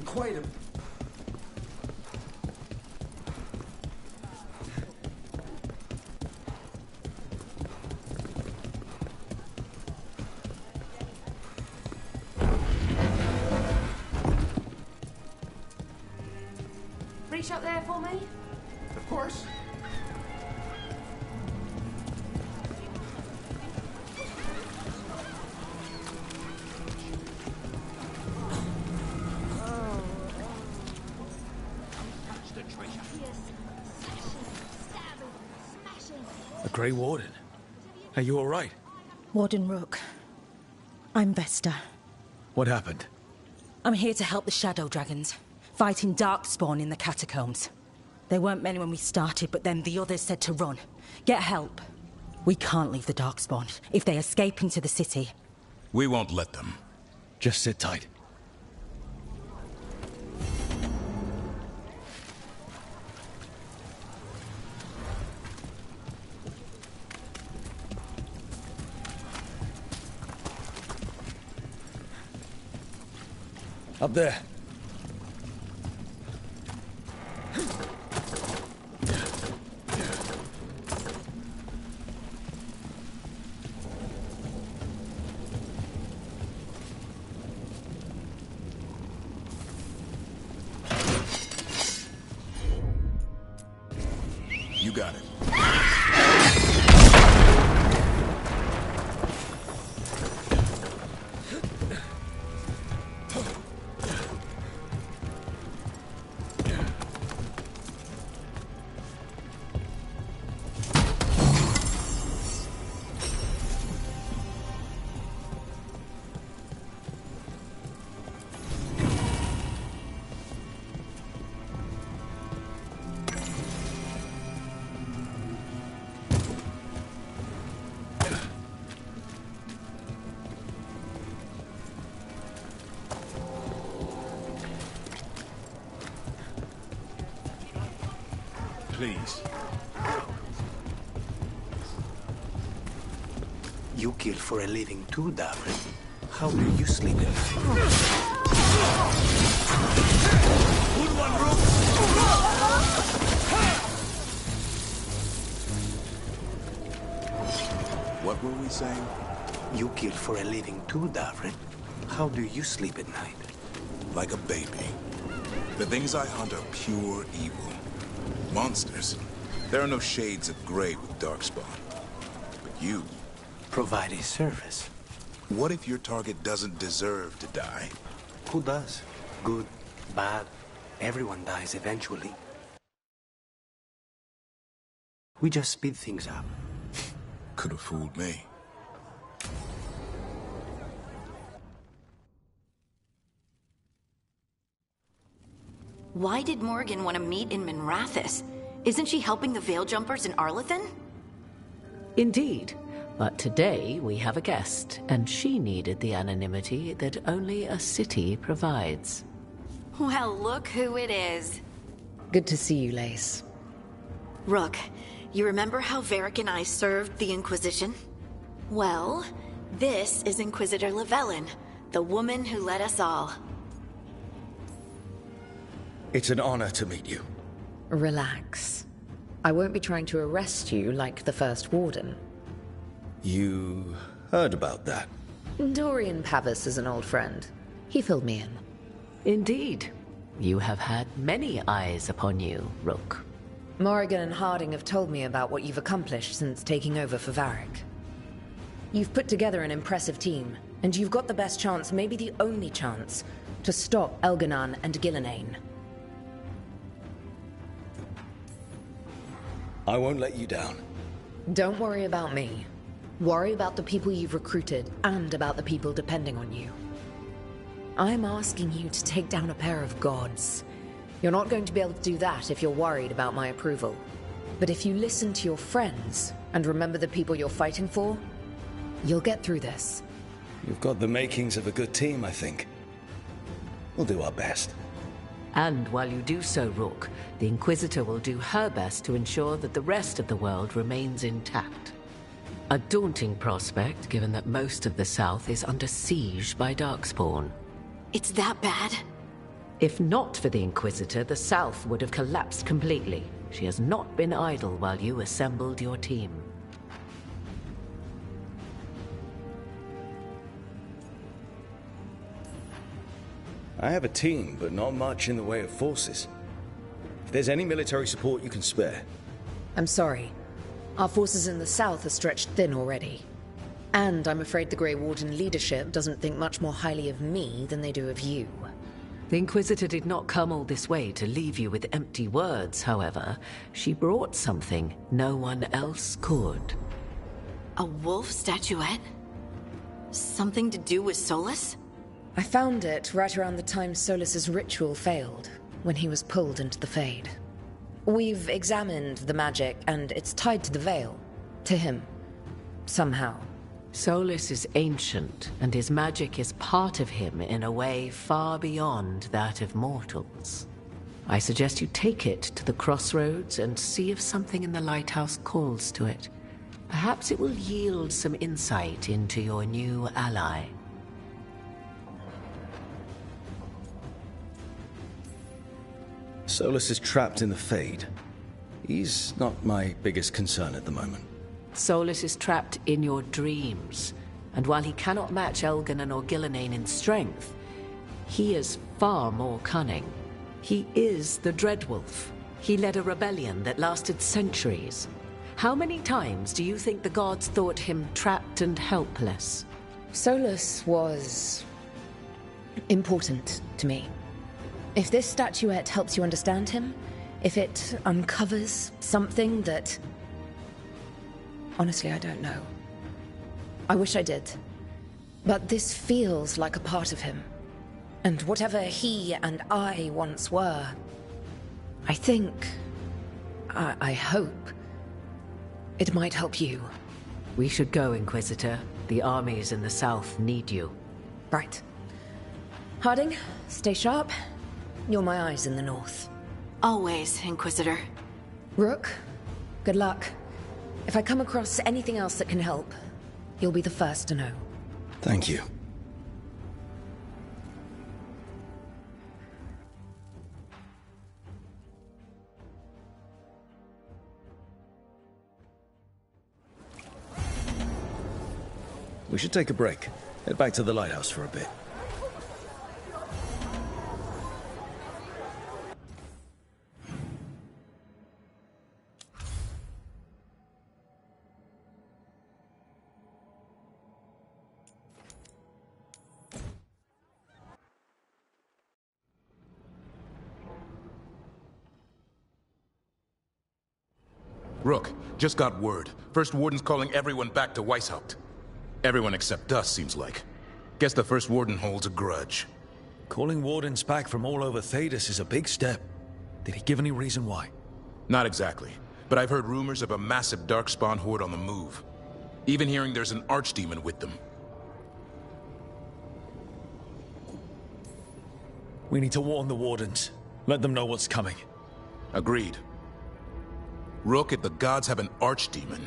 Quite a... Reach up there for me? Of course. the treasure. A Grey Warden. Are you all right? Warden Rook. I'm Vesta. What happened? I'm here to help the Shadow Dragons, fighting Darkspawn in the catacombs. There weren't many when we started, but then the others said to run. Get help. We can't leave the Darkspawn. If they escape into the city... We won't let them. Just sit tight. Up there. You got it. Please. You kill for a living too, Davrin. How do you sleep at night? Good one, Rook! What were we saying? You kill for a living too, Davrin. How do you sleep at night? Like a baby. The things I hunt are pure evil. Monsters. There are no shades of gray with Darkspawn. But you... Provide a service. What if your target doesn't deserve to die? Who does? Good, bad. Everyone dies eventually. We just speed things up. Could have fooled me. Why did Morgan want to meet in Minrathous? Isn't she helping the Veil Jumpers in Arlethan? Indeed. But today we have a guest, and she needed the anonymity that only a city provides. Well, look who it is. Good to see you, Lace. Rook, you remember how Varric and I served the Inquisition? Well, this is Inquisitor Llewellyn, the woman who led us all. It's an honor to meet you. Relax. I won't be trying to arrest you like the First Warden. You heard about that? Dorian Pavis is an old friend. He filled me in. Indeed. You have had many eyes upon you, Rook. Morrigan and Harding have told me about what you've accomplished since taking over for Varric. You've put together an impressive team, and you've got the best chance, maybe the only chance, to stop Elganon and Gillenane. I won't let you down. Don't worry about me. Worry about the people you've recruited, and about the people depending on you. I'm asking you to take down a pair of gods. You're not going to be able to do that if you're worried about my approval. But if you listen to your friends, and remember the people you're fighting for, you'll get through this. You've got the makings of a good team, I think. We'll do our best. And while you do so, Rook, the Inquisitor will do her best to ensure that the rest of the world remains intact. A daunting prospect, given that most of the South is under siege by Darkspawn. It's that bad? If not for the Inquisitor, the South would have collapsed completely. She has not been idle while you assembled your team. I have a team, but not much in the way of forces. If there's any military support you can spare. I'm sorry. Our forces in the south are stretched thin already. And I'm afraid the Grey Warden leadership doesn't think much more highly of me than they do of you. The Inquisitor did not come all this way to leave you with empty words, however. She brought something no one else could. A wolf statuette? Something to do with Solus? I found it right around the time Solus's ritual failed, when he was pulled into the Fade. We've examined the magic, and it's tied to the veil. To him. Somehow. Solus is ancient, and his magic is part of him in a way far beyond that of mortals. I suggest you take it to the crossroads and see if something in the lighthouse calls to it. Perhaps it will yield some insight into your new ally. Solus is trapped in the Fade. He's not my biggest concern at the moment. Solus is trapped in your dreams, and while he cannot match Elganon or Gillenane in strength, he is far more cunning. He is the Dreadwolf. He led a rebellion that lasted centuries. How many times do you think the gods thought him trapped and helpless? Solus was important to me. If this statuette helps you understand him, if it uncovers something that... Honestly, I don't know. I wish I did. But this feels like a part of him. And whatever he and I once were, I think... I hope... it might help you. We should go, Inquisitor. The armies in the south need you. Right. Harding, stay sharp. You're my eyes in the north. Always, Inquisitor. Rook, good luck. If I come across anything else that can help, you'll be the first to know. Thank you. We should take a break. Head back to the lighthouse for a bit. Rook, just got word. First Warden's calling everyone back to Weishaupt. Everyone except us, seems like. Guess the First Warden holds a grudge. Calling Wardens back from all over Thedas is a big step. Did he give any reason why? Not exactly, but I've heard rumors of a massive Darkspawn horde on the move. Even hearing there's an archdemon with them. We need to warn the Wardens. Let them know what's coming. Agreed. Rook, if the gods have an archdemon,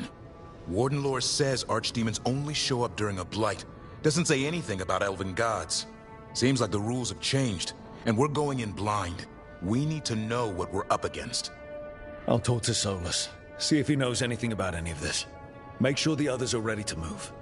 Warden lore says archdemons only show up during a blight. Doesn't say anything about elven gods. Seems like the rules have changed, and we're going in blind. We need to know what we're up against. I'll talk to Solus, see if he knows anything about any of this. Make sure the others are ready to move.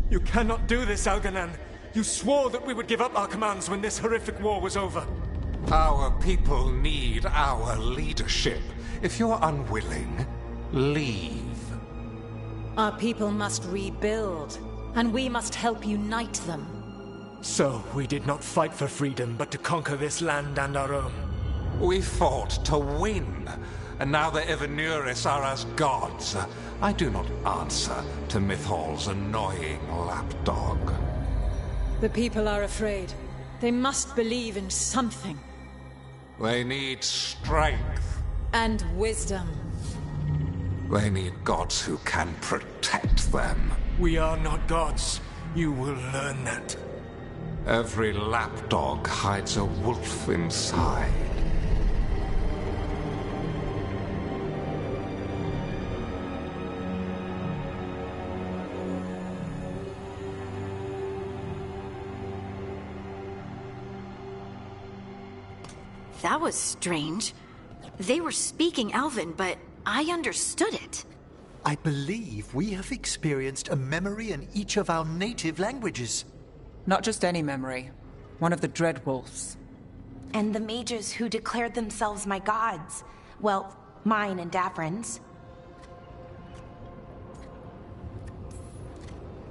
You cannot do this, Elganon. You swore that we would give up our commands when this horrific war was over. Our people need our leadership. If you're unwilling, leave. Our people must rebuild, and we must help unite them. So, we did not fight for freedom, but to conquer this land and our own. We fought to win, and now the Evanuris are as gods. I do not answer to Mythal's annoying lapdog. The people are afraid. They must believe in something. They need strength. And wisdom. They need gods who can protect them. We are not gods. You will learn that. Every lapdog hides a wolf inside. That was strange. They were speaking Elven, but I understood it. I believe we have experienced a memory in each of our native languages. Not just any memory. One of the Dread Wolves. And the mages who declared themselves my gods. Well, mine and Davrin's.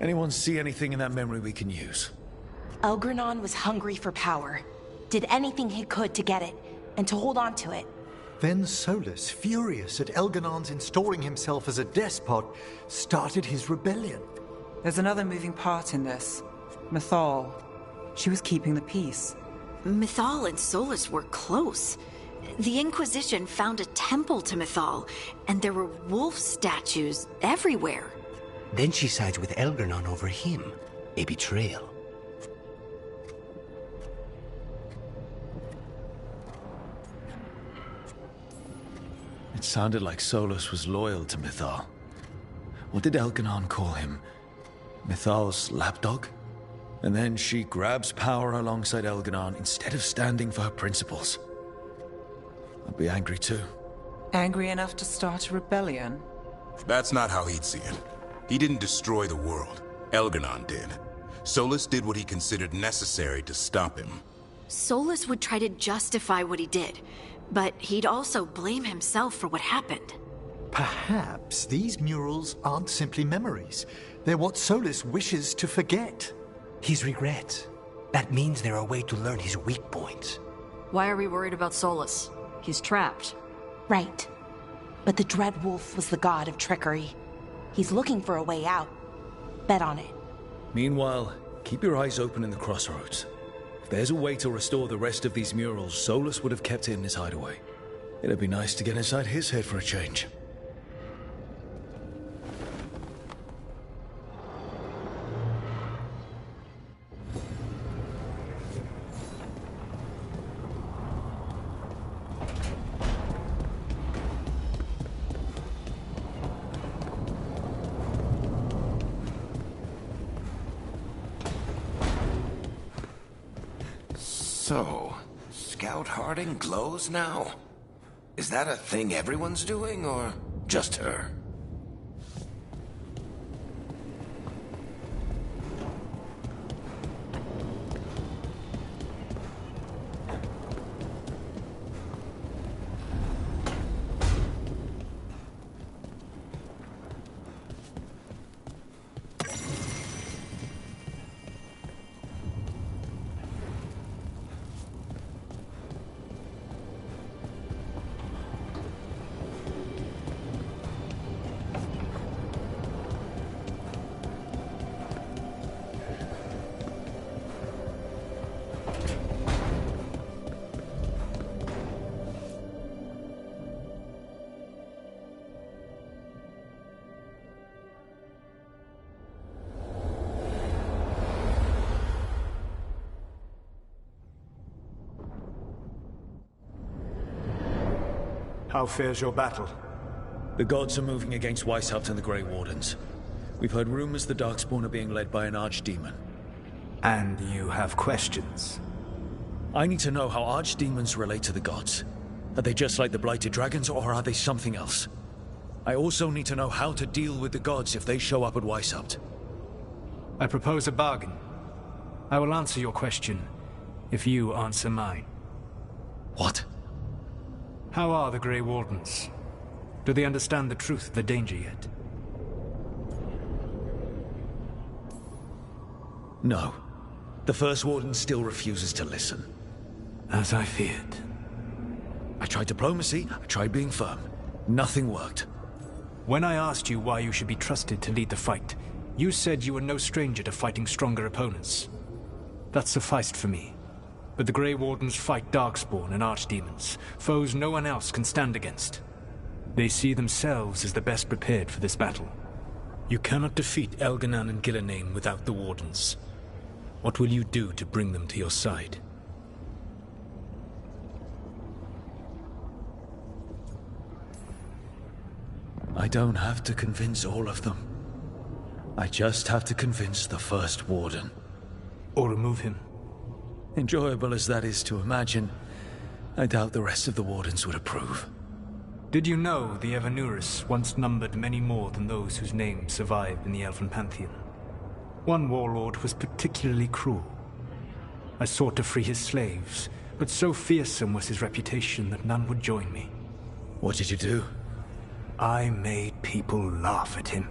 Anyone see anything in that memory we can use? Elgranon was hungry for power. Did anything he could to get it, and to hold on to it. Then Solus, furious at Elganon's installing himself as a despot, started his rebellion. There's another moving part in this. Mythal. She was keeping the peace. Mythal and Solus were close. The Inquisition found a temple to Mythal, and there were wolf statues everywhere. Then she sides with Elgranon over him. A betrayal. It sounded like Solus was loyal to Mythal. What did Elganon call him? Mythal's lapdog? And then she grabs power alongside Elganon instead of standing for her principles. I'd be angry too. Angry enough to start a rebellion? That's not how he'd see it. He didn't destroy the world. Elganon did. Solus did what he considered necessary to stop him. Solus would try to justify what he did, but he'd also blame himself for what happened. Perhaps these murals aren't simply memories. They're what Solus wishes to forget. His regrets. That means they're a way to learn his weak points. Why are we worried about Solus? He's trapped. Right. But the Dread Wolf was the god of trickery. He's looking for a way out. Bet on it. Meanwhile, keep your eyes open in the crossroads. If there's a way to restore the rest of these murals, Solus would have kept it in his hideaway. It'd be nice to get inside his head for a change. So, Scout Harding glows now? Is that a thing everyone's doing, or just her? How fares your battle? The gods are moving against Weishaupt and the Grey Wardens. We've heard rumors the Darkspawn are being led by an archdemon. And you have questions? I need to know how archdemons relate to the gods. Are they just like the Blighted Dragons, or are they something else? I also need to know how to deal with the gods if they show up at Weishaupt. I propose a bargain. I will answer your question if you answer mine. What? How are the Grey Wardens? Do they understand the truth of the danger yet? No. The First Warden still refuses to listen. As I feared. I tried diplomacy, I tried being firm. Nothing worked. When I asked you why you should be trusted to lead the fight, you said you were no stranger to fighting stronger opponents. That sufficed for me. But the Grey Wardens fight Darkspawn and Archdemons, foes no one else can stand against. They see themselves as the best prepared for this battle. You cannot defeat Elganon and Gillenane without the Wardens. What will you do to bring them to your side? I don't have to convince all of them. I just have to convince the First Warden. Or remove him. Enjoyable as that is to imagine, I doubt the rest of the Wardens would approve. Did you know the Evanurus once numbered many more than those whose names survive in the Elven Pantheon? One warlord was particularly cruel. I sought to free his slaves, but so fearsome was his reputation that none would join me. What did you do? I made people laugh at him.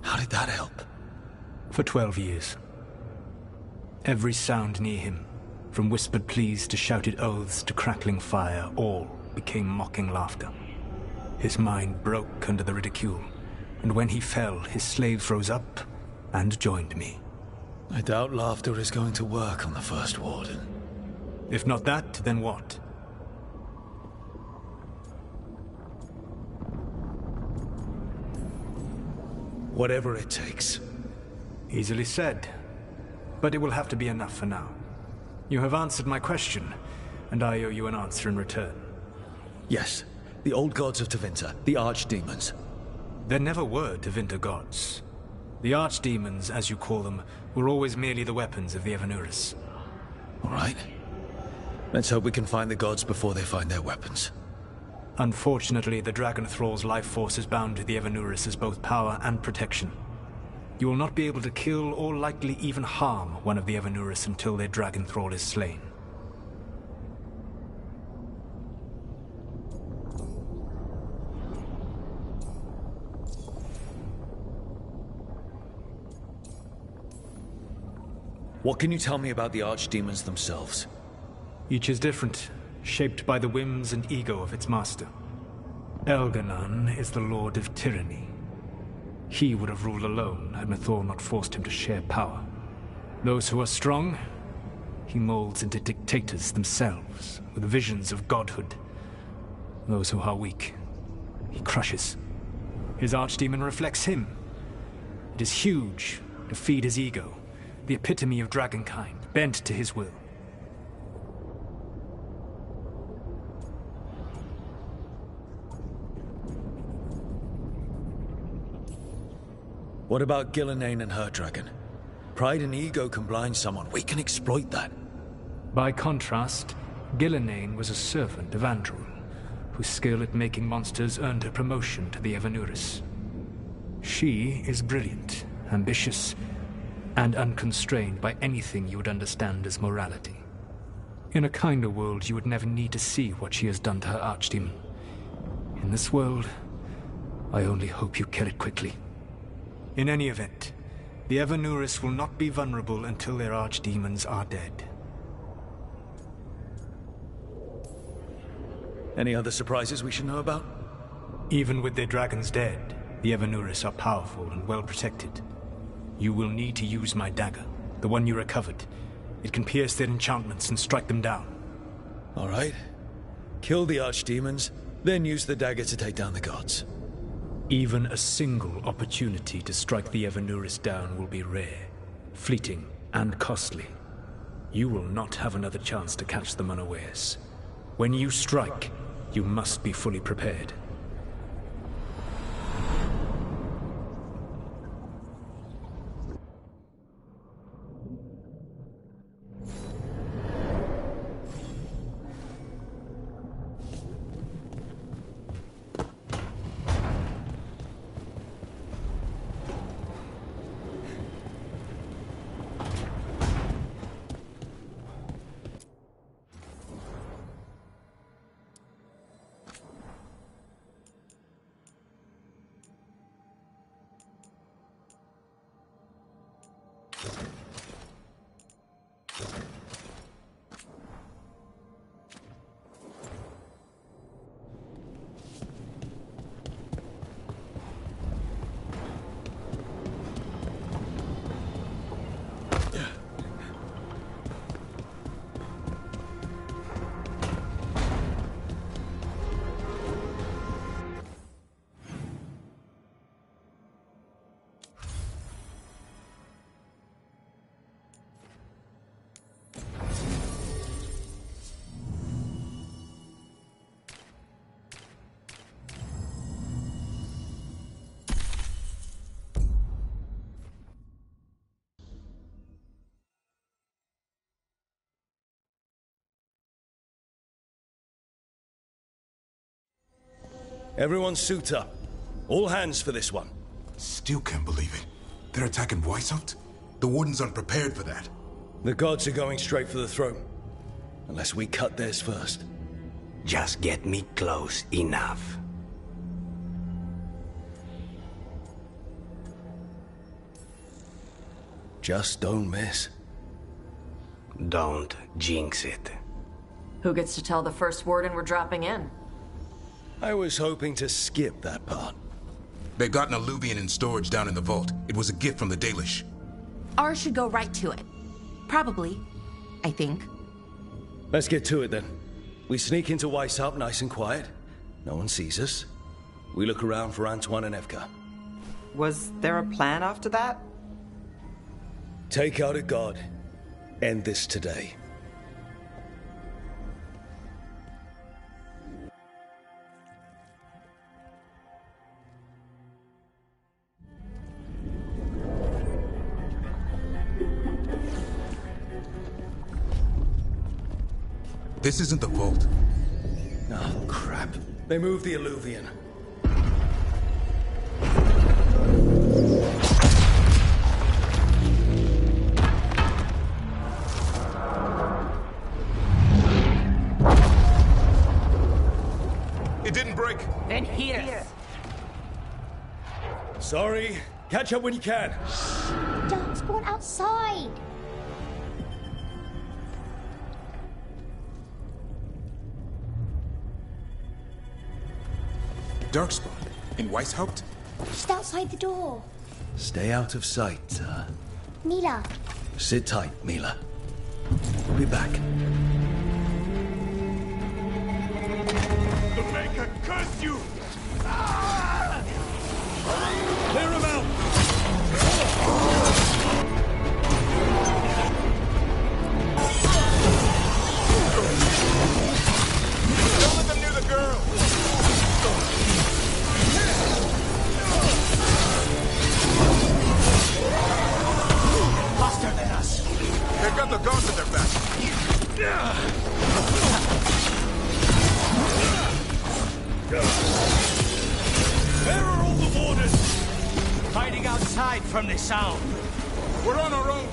How did that help? For 12 years. Every sound near him, from whispered pleas to shouted oaths to crackling fire, all became mocking laughter. His mind broke under the ridicule, and when he fell, his slaves rose up and joined me. I doubt laughter is going to work on the First Warden. If not that, then what? Whatever it takes. Easily said. But it will have to be enough for now. You have answered my question, and I owe you an answer in return. Yes, the old gods of Tevinter, the archdemons. There never were Tevinter gods. The archdemons, as you call them, were always merely the weapons of the Evanurus. All right. Let's hope we can find the gods before they find their weapons. Unfortunately, the Dragon Thrall's life force is bound to the Evanurus as both power and protection. You will not be able to kill or likely even harm one of the Evanurus until their Dragon Thrall is slain. What can you tell me about the archdemons themselves? Each is different, shaped by the whims and ego of its master. Elganon is the Lord of Tyranny. He would have ruled alone had Mythal not forced him to share power. Those who are strong, he molds into dictators themselves, with visions of godhood. Those who are weak, he crushes. His archdemon reflects him. It is huge to feed his ego, the epitome of dragonkind, bent to his will. What about Gillenane and her dragon? Pride and ego can blind someone. We can exploit that. By contrast, Gillenane was a servant of Andrul, whose skill at making monsters earned her promotion to the Evanurus. She is brilliant, ambitious, and unconstrained by anything you would understand as morality. In a kinder world, you would never need to see what she has done to her archdemon. In this world, I only hope you kill it quickly. In any event, the Evanurus will not be vulnerable until their archdemons are dead. Any other surprises we should know about? Even with their dragons dead, the Evanurus are powerful and well protected. You will need to use my dagger, the one you recovered. It can pierce their enchantments and strike them down. All right. Kill the archdemons, then use the dagger to take down the gods. Even a single opportunity to strike the Evanurus down will be rare, fleeting, and costly. You will not have another chance to catch them unawares. When you strike, you must be fully prepared. Everyone suit up. All hands for this one. Still can't believe it. They're attacking Weishaupt? The Wardens aren't prepared for that. The gods are going straight for the throne. Unless we cut theirs first. Just get me close enough. Just don't miss. Don't jinx it. Who gets to tell the first warden we're dropping in? I was hoping to skip that part. They've got an alluvian in storage down in the vault. It was a gift from the Dalish. Ours should go right to it. Probably. I think. Let's get to it then. We sneak into Weishaupt nice and quiet. No one sees us. We look around for Antoine and Evka. Was there a plan after that? Take out a god. End this today. This isn't the vault. Oh, crap. They moved the alluvian. It didn't break. Then here. Sorry. Catch up when you can. Darkspawn outside. Darkspawn? In Weishaupt? Just outside the door. Stay out of sight, Mila. Sit tight, Mila. We'll be back. The Maker curse you! Clear him out! Don't let them near the girl! Faster than us! They've got the guards at their back. Where are all the wardens? Hiding outside from the sound. We're on our own.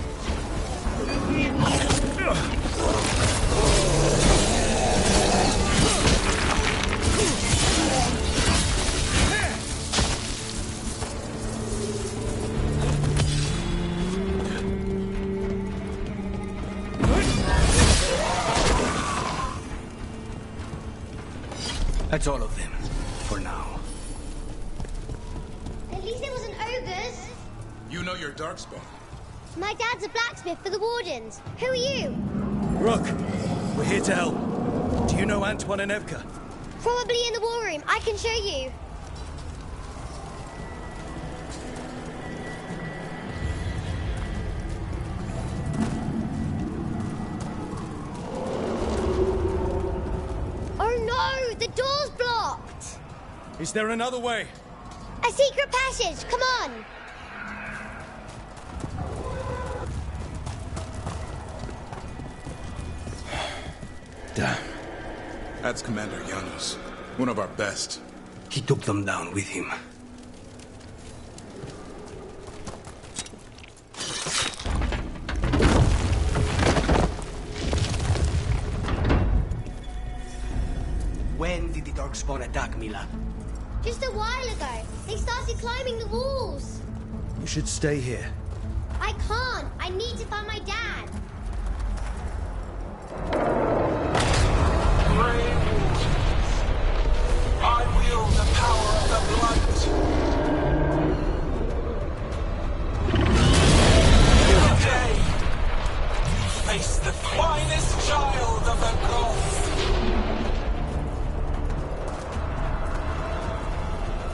That's all of them, for now. At least it wasn't ogres. You know your Darkspawn. My dad's a blacksmith for the Wardens. Who are you? Rook, we're here to help. Do you know Antoine and Evka? Probably in the war room. I can show you. Oh no! The door's blocked! Is there another way? A secret passage! Come on! Damn. That's Commander Janos. One of our best. He took them down with him. When did the Darkspawn attack, Mila? Just a while ago. They started climbing the walls. You should stay here. I can't. I need to find my dad. I wield the power of the blight. Today, you face the finest child of the gods.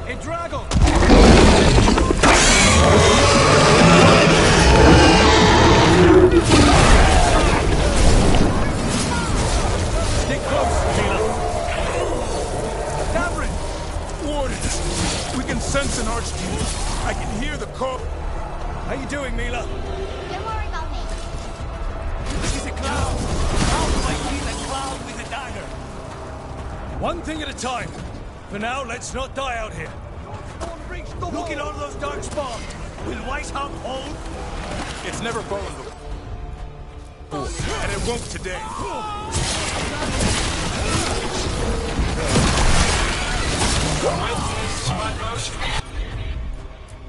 A dragon! Stick close, Mila. Wardens! We can sense an archdemon. I can hear the call. How you doing, Mila? Don't worry about me. He's a cloud. How do I kill a cloud with a dagger? One thing at a time. For now, let's not die out here. Looking on those dark spots. Will Weishaupt hold? It's never fallen before. And it won't today. Witness my most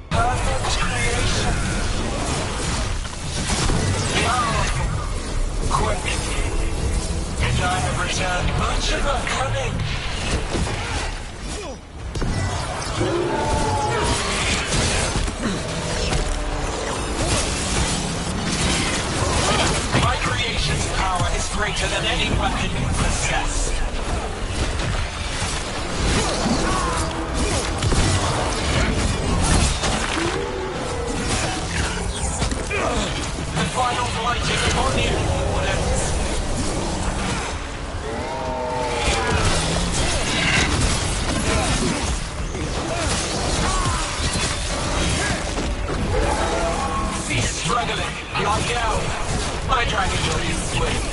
perfect creation. Powerful, quick, and I have returned much of her cunning. My creation's power is greater than any weapon you possess. The final blight is upon the Wardens. Cease struggling, lie down. My dragon will be enslaved.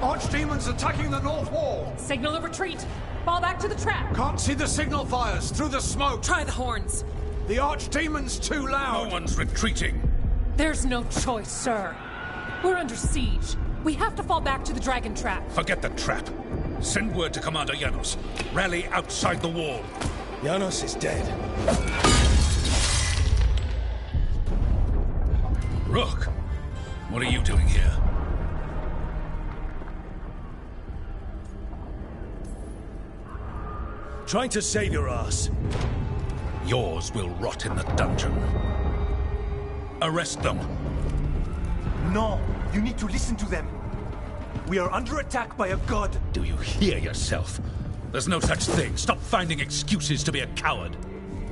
Archdemons attacking the north wall! Signal a retreat! Fall back to the trap! Can't see the signal fires through the smoke! Try the horns! The Archdemon's too loud! No one's retreating! There's no choice, sir. We're under siege. We have to fall back to the dragon trap. Forget the trap. Send word to Commander Janos. Rally outside the wall. Janos is dead. Rook, what are you doing here? Trying to save your ass. Yours will rot in the dungeon. Arrest them. No, you need to listen to them. We are under attack by a god. Do you hear yourself? There's no such thing. Stop finding excuses to be a coward.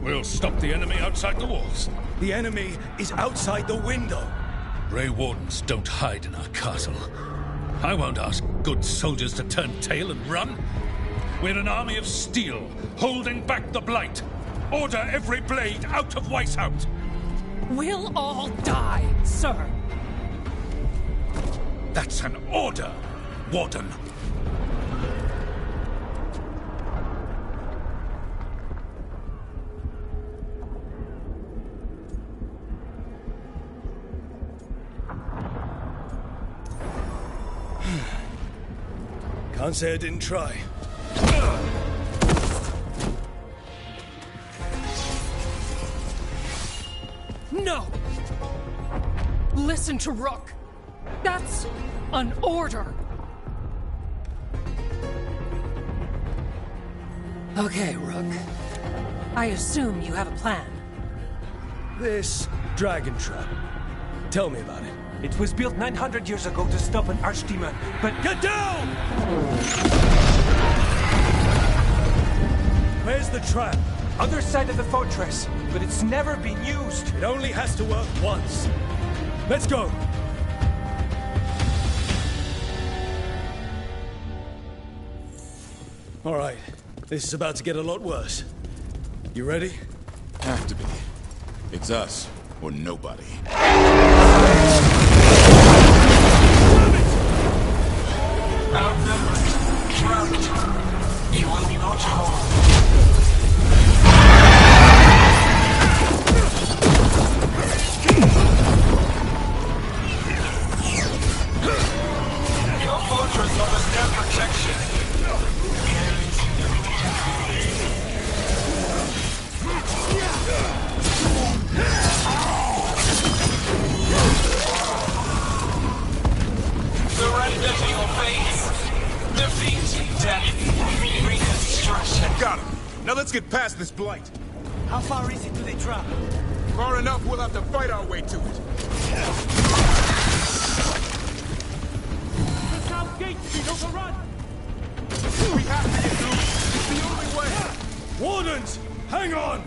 We'll stop the enemy outside the walls. The enemy is outside the window. Grey Wardens don't hide in our castle. I won't ask good soldiers to turn tail and run. We're an army of steel, holding back the blight. Order every blade out of Weishaupt. We'll all die, sir. That's an order, Warden. Can't say I didn't try. No! Listen to Rook. That's an order. Okay, Rook. I assume you have a plan. This dragon trap. Tell me about it. It was built 900 years ago to stop an archdemon, but... Get down! Where's the trap? Other side of the fortress, but it's never been used. It only has to work once. Let's go! All right, this is about to get a lot worse. You ready? Have to be. It's us, or nobody. Outnumbered, trapped, you will not hold. Your fortress offers no protection. Surrender to your fate. Defeat, death, reconstruction. Got him. Now let's get past this blight. How far is it to the trap? Far enough, we'll have to fight our way to it. The south gate's been overrun! We have to get through. It's the only way. Wardens, hang on!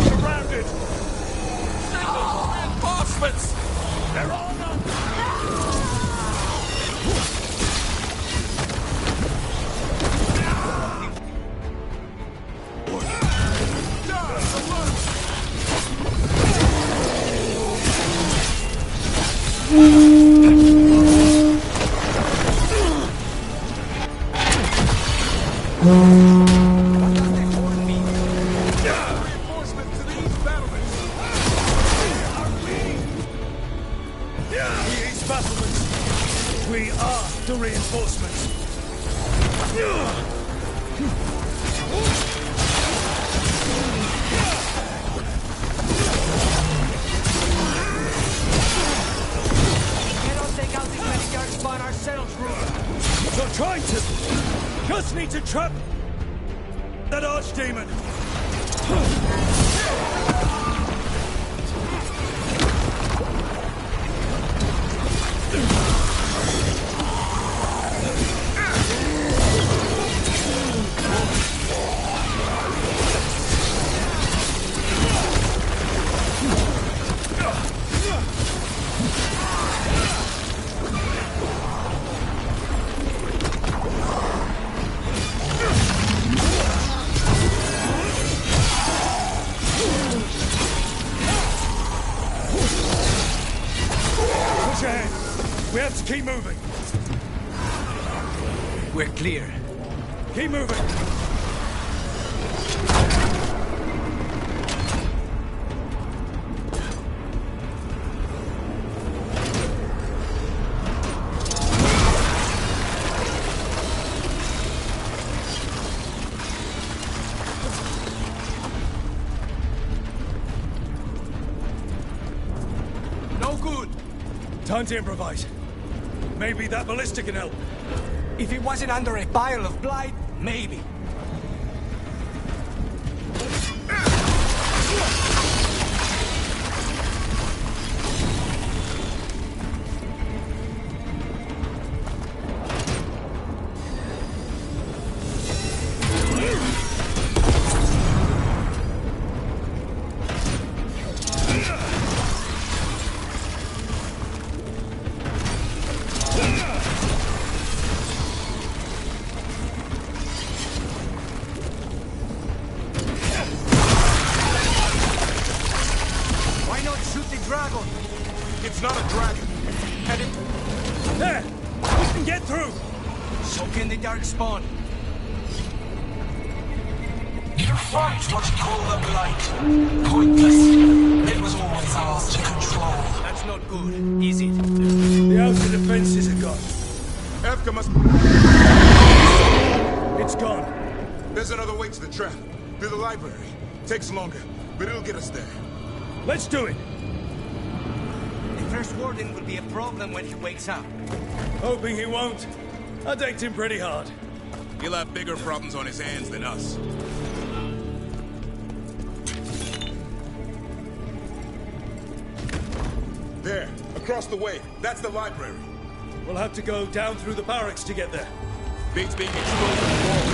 Surrounded! Reinforcements! They're on us! We are the reinforcements. Cannot take out these many guards by ourselves, Rook. Not trying to. Just need to trap that archdemon. We have to keep moving. We're clear. Keep moving. No good. Time to improvise. Maybe that ballista can help. If it wasn't under a pile of blight, maybe. Dragon! It's not a dragon. And it... There! We can get through! So can the dark spawn. You fight what you call the Blight. Pointless. It was always ours to control. That's not good, is it? The outer defenses are gone. Efka must... It's gone. There's another way to the trap. Through the library. Takes longer, but it'll get us there. Let's do it! The first warden will be a problem when he wakes up. Hoping he won't. I decked him pretty hard. He'll have bigger problems on his hands than us. There, across the way. That's the library. We'll have to go down through the barracks to get there. Beats being exposed to the walls.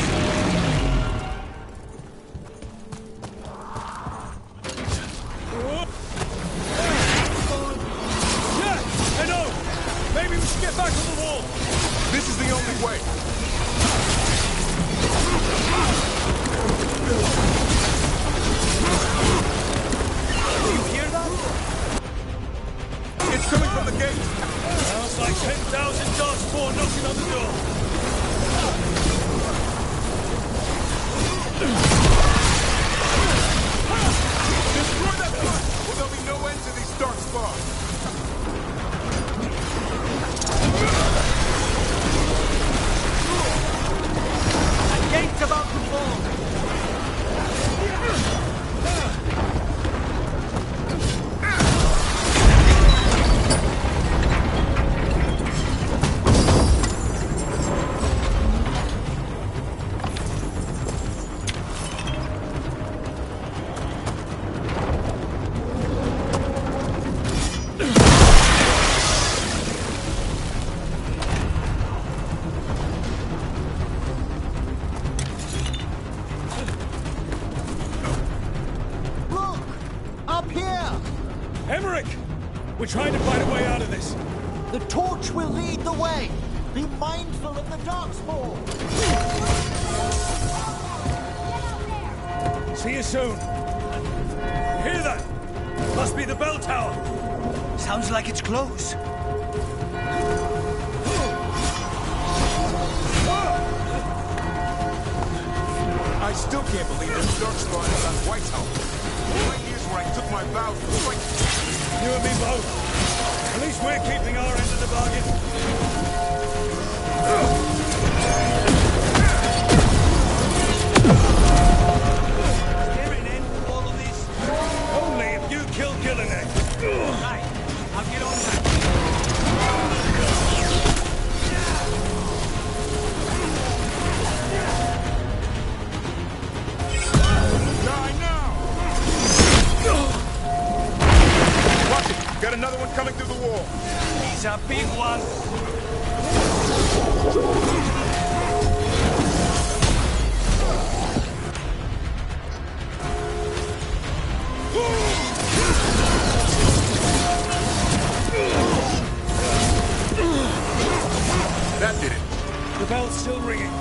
Maybe we should get back on the wall! This is the only way! Do you hear that? It's coming from the gate! Sounds like 10,000 darkspawn knocking on the door! Emmerich! We're trying to find a way out of this. The torch will lead the way. Be mindful of the darkspawn. See you soon. You hear that? Must be the bell tower. Sounds like it's close. I still can't believe this darkspawn is on Whitehall. Right here's where I took my vows to fight. You and me both. At least we're keeping our end of the bargain. There an end to all of this? Only if you kill Gillinan. Right. I'll get on that. Got another one coming through the wall. He's a big one. That did it. The bell's still ringing.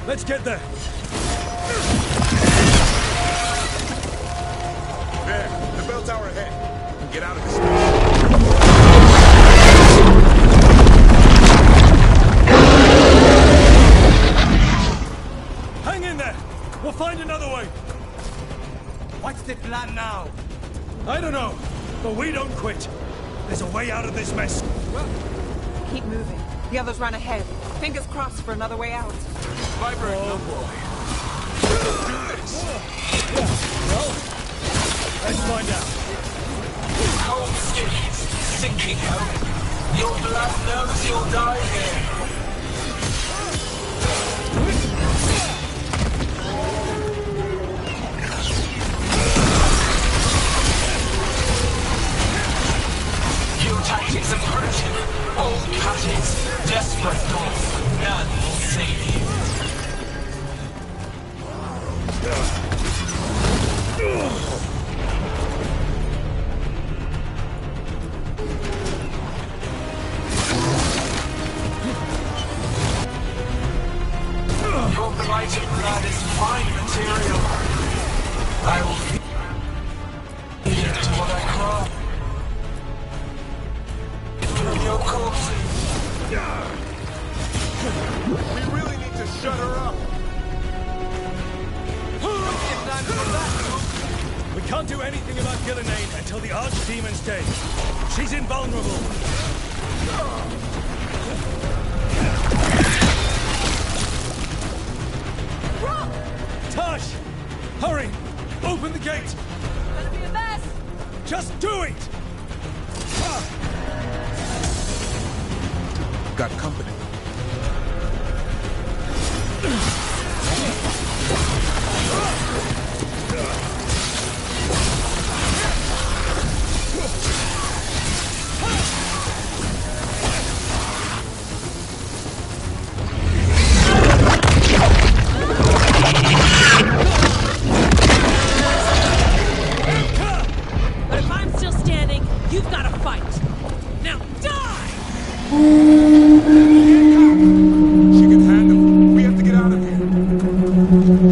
Let's get there. There, the bell tower ahead. Get out of this. Hang in there. We'll find another way. What's the plan now? I don't know, but we don't quit. There's a way out of this mess. Keep moving. The others run ahead. Fingers crossed for another way out. Library. Oh boy. Do this. Well, let's find out. Cold skins, sinking home. Your blood knows you'll die here. Your tactics are broken. Old cuttings, desperate thoughts. None will save you. Your blighted blood is fine material. I will feed it to what I crawl. Through your corpses. We really need to shut her up. We can't do anything about Gillinan until the Archdemon's dead. She's invulnerable. Rock! Tosh! Hurry! Open the gate! Gonna be a mess! Just do it! Got company. But if I'm still standing, you've got to fight. Now die! She can handle it. We have to get out of here.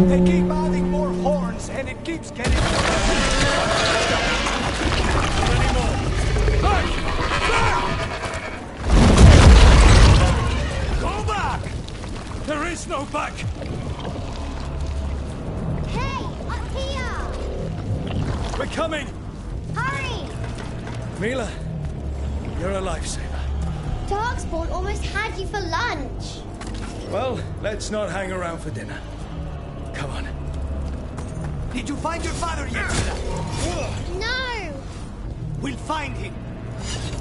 They keep adding more horns, and it keeps getting worse. Not anymore. Back! Back! Go back! There is no back! Hey, up here! We're coming! Hurry! Mila, you're a lifesaver. Darkspawn almost had you for lunch. Well, let's not hang around for dinner. Come on. Did you find your father yet? No! We'll find him.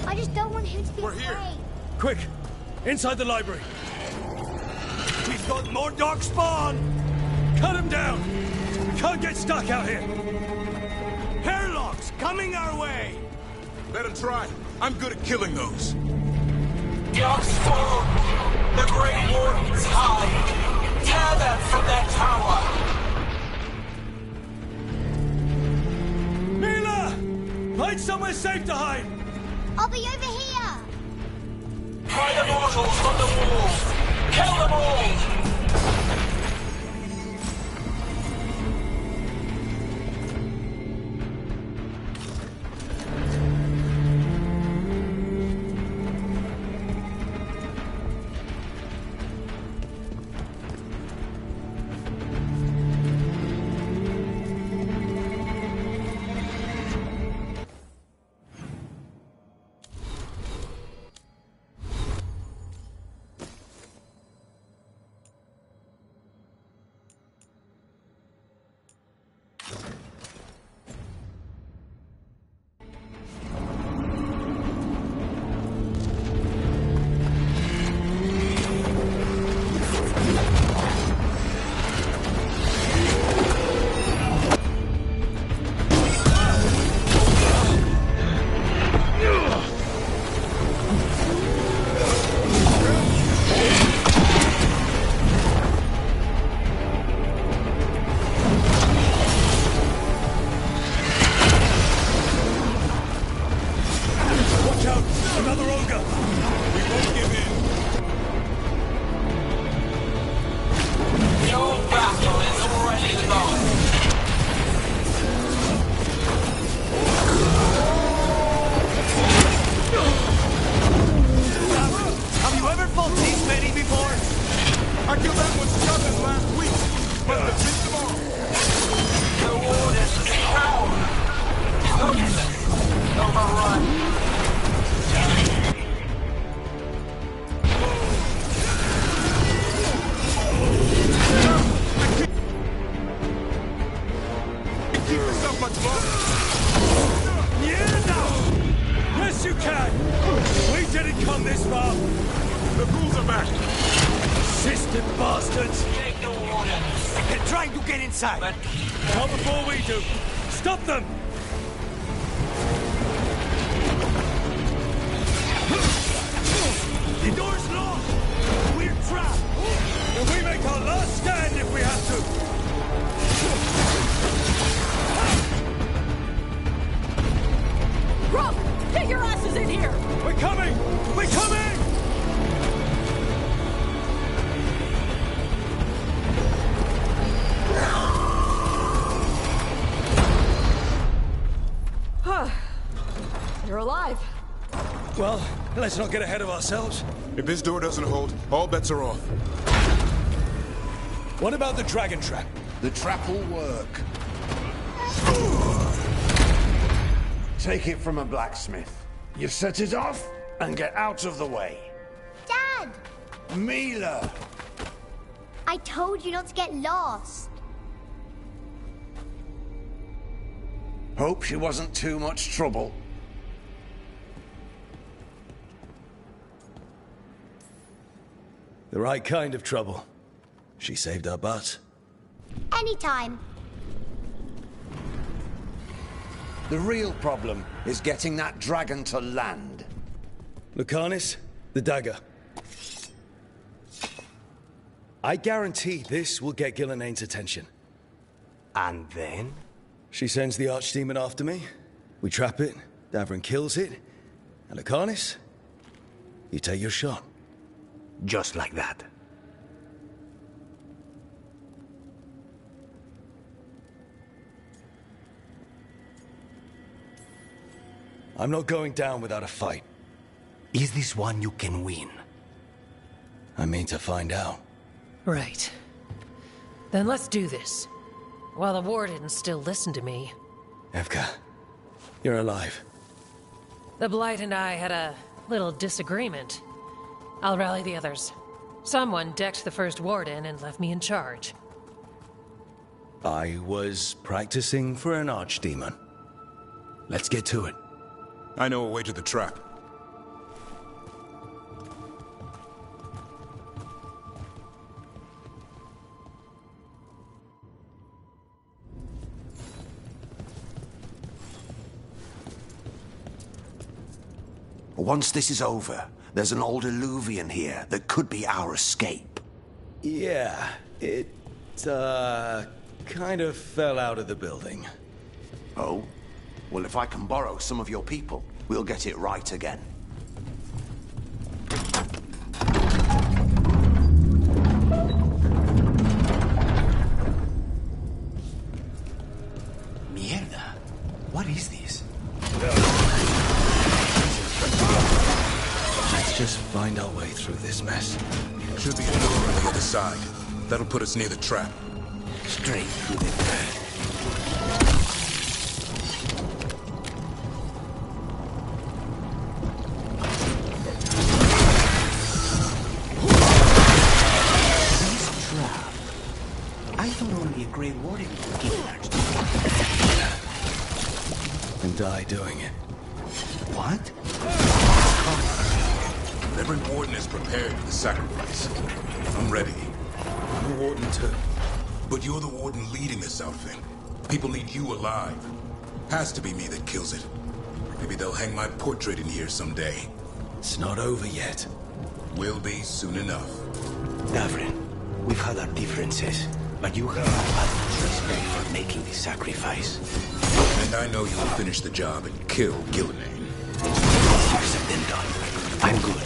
I just don't want him to be We're here. afraid. Quick! Inside the library. We've got more darkspawn. Cut him down! We can't get stuck out here! Hairlocks coming our way. Let him try. I'm good at killing those. Darkspawn! The Grey Wardens hide! Tear them from their tower! Mila! Find somewhere safe to hide! I'll be over here! Try the mortals from the walls! Kill them all! Not before we do. Stop them! The door's locked! We're trapped! And we make our last stand if we have to! Rook! Get your asses in here! We're coming! We're coming! You're alive. Well, let's not get ahead of ourselves. If this door doesn't hold, all bets are off. What about the dragon trap? The trap will work. Take it from a blacksmith. You set it off and get out of the way. Dad! Mila! I told you not to get lost. Hope she wasn't too much trouble. The right kind of trouble. She saved our butts. Anytime. The real problem is getting that dragon to land. Lucanis, the dagger. I guarantee this will get Gillenaine's attention. And then? She sends the archdemon after me. We trap it, Davrin kills it. And Lucanis, you take your shot. Just like that. I'm not going down without a fight. Is this one you can win? I mean to find out. Right. Then let's do this. While the Warden still listen to me. Evka, you're alive. The Blight and I had a little disagreement. I'll rally the others. Someone decked the first Warden and left me in charge. I was practicing for an archdemon. Let's get to it. I know a way to the trap. Once this is over, there's an old Illuvian here that could be our escape. Yeah, it, kind of fell out of the building. Oh? Well, if I can borrow some of your people, we'll get it right again. Mierda. What is this? Let's just find our way through this mess. Should be a door on the other side. That'll put us near the trap. Straight through the dirt. This trap. I thought only a Grey Warden would give an And die doing it. What? Every warden is prepared for the sacrifice. I'm ready. I'm a warden too. But you're the warden leading this outfit. People need you alive. Has to be me that kills it. Maybe they'll hang my portrait in here someday. It's not over yet. Will be soon enough. Davrin, we've had our differences, but you have my utmost respect for making this sacrifice. And I know you'll finish the job and kill Gillenane. Easier said than done. I'm good.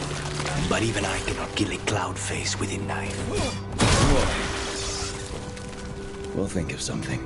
But even I cannot kill a cloud face with a knife. We'll think of something.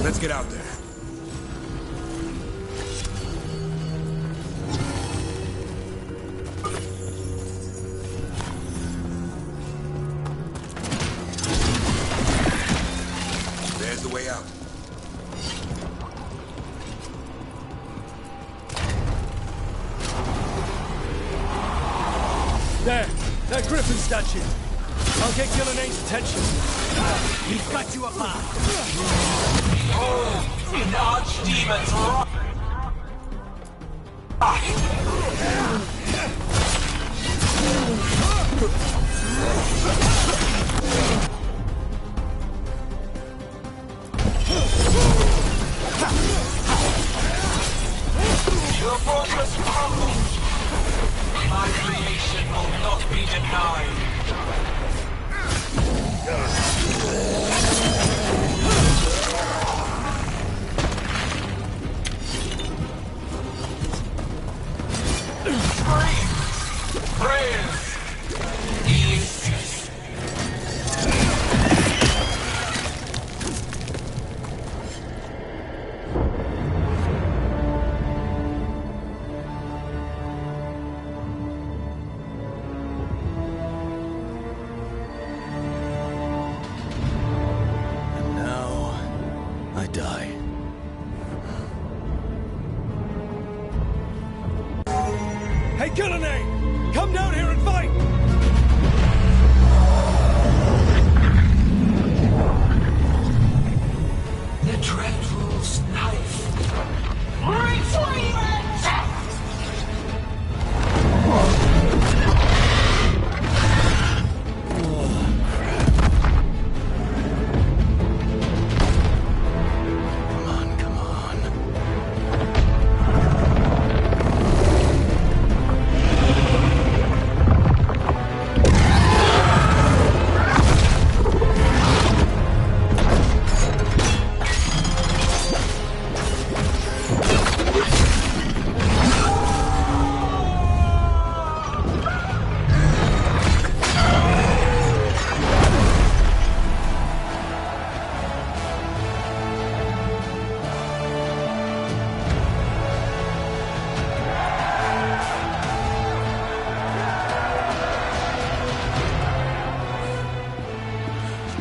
Let's get out there. There's the way out. There! That Griffin statue! I'll get Gillenane's attention. He's got you up high. Oh, an archdemon's rock. Your fortress crumbles. My creation will not be denied. Die. Hey, Gillenane! Come down here and fight! The Dreadwolf's knife. Retreat!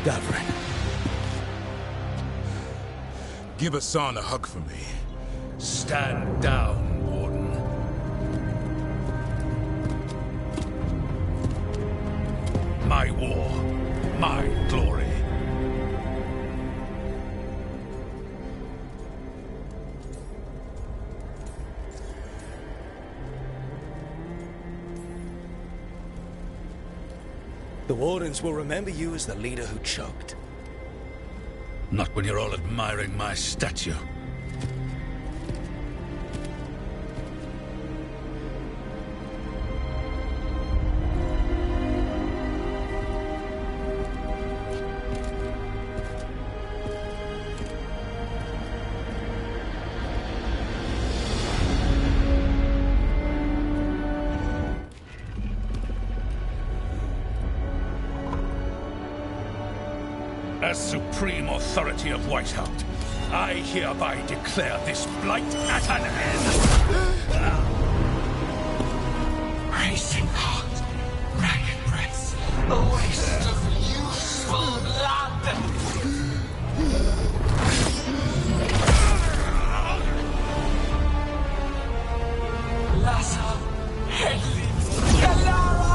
Davrin. Give Hassan a hug for me. Stand down, Warden. My war, my glory. The Wardens will remember you as the leader who choked. Not when you're all admiring my statue. As supreme authority of Whitehound, I hereby declare this blight at an end. Racing heart, ragged breaths, a waste of useful blood. Lassa, Hedley, Galara.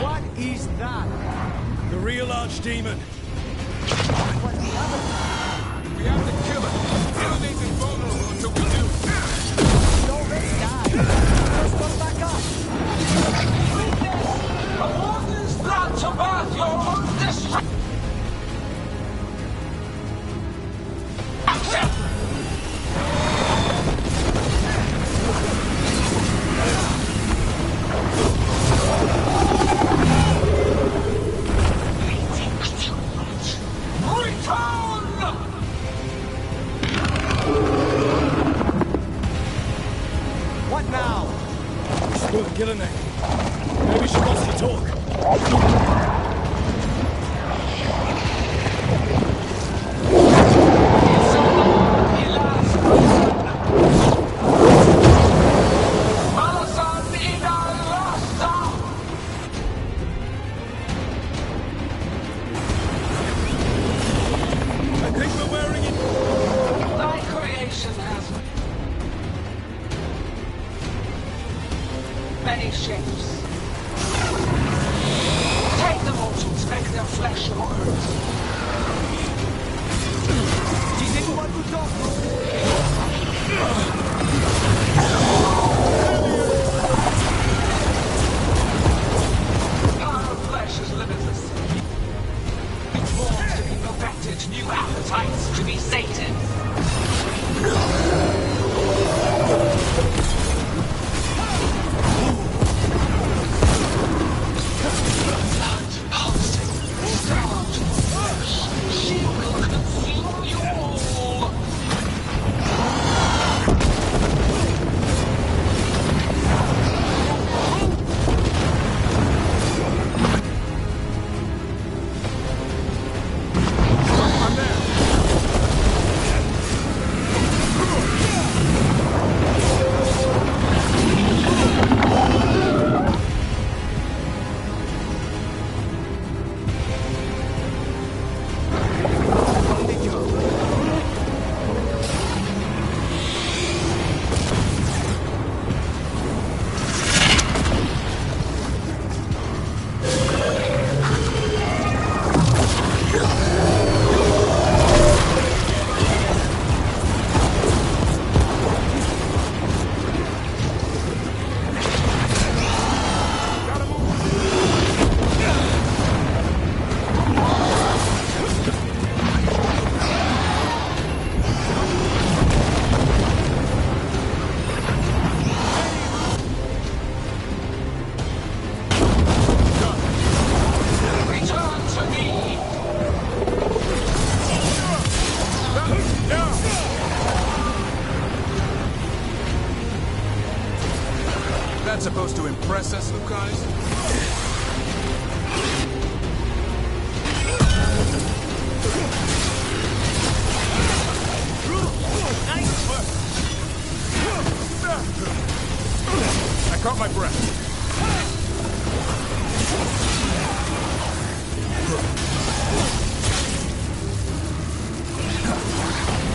What is that? The real Archdemon. We have to kill it. Kill these invulnerable until we do. He already died. Let's go back up. A warden's blood to birth your own destruction. What now? Good, Gillinan. Maybe she wants to talk. I think we're wearing it. Thy creation has many shapes. Take the mortals, make their flesh your earth. Do you think what we talk? Our flesh is limitless. Forms to be perfected, new appetites to be sated. Blood pulsing, starved flesh. She will consume you all. That's supposed to impress us, Lucas? I caught my breath.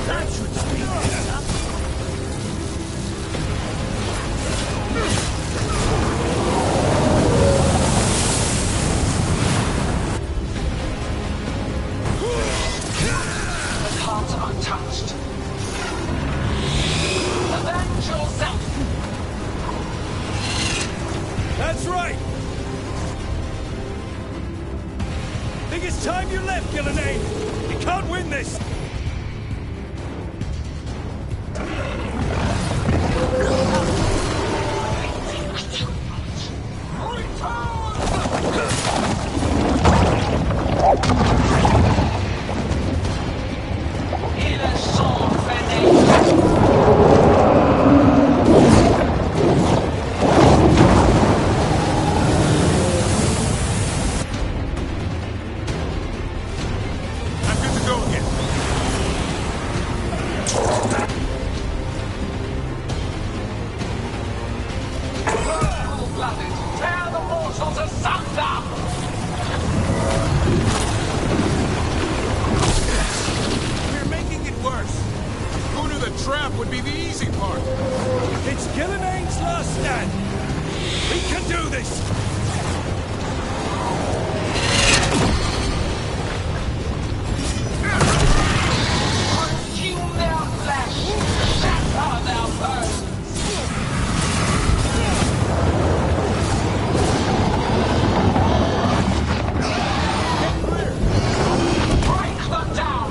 That should speed it up. The cards are untouched. Avenge yourself! That's right! Think it's time you left, Gillenane! You can't win this! Tear the mortals asunder! We're making it worse. Who knew the trap would be the easy part? It's Gillenane's last stand! We can do this! Consume their flesh! Shatter their bones! Break them down!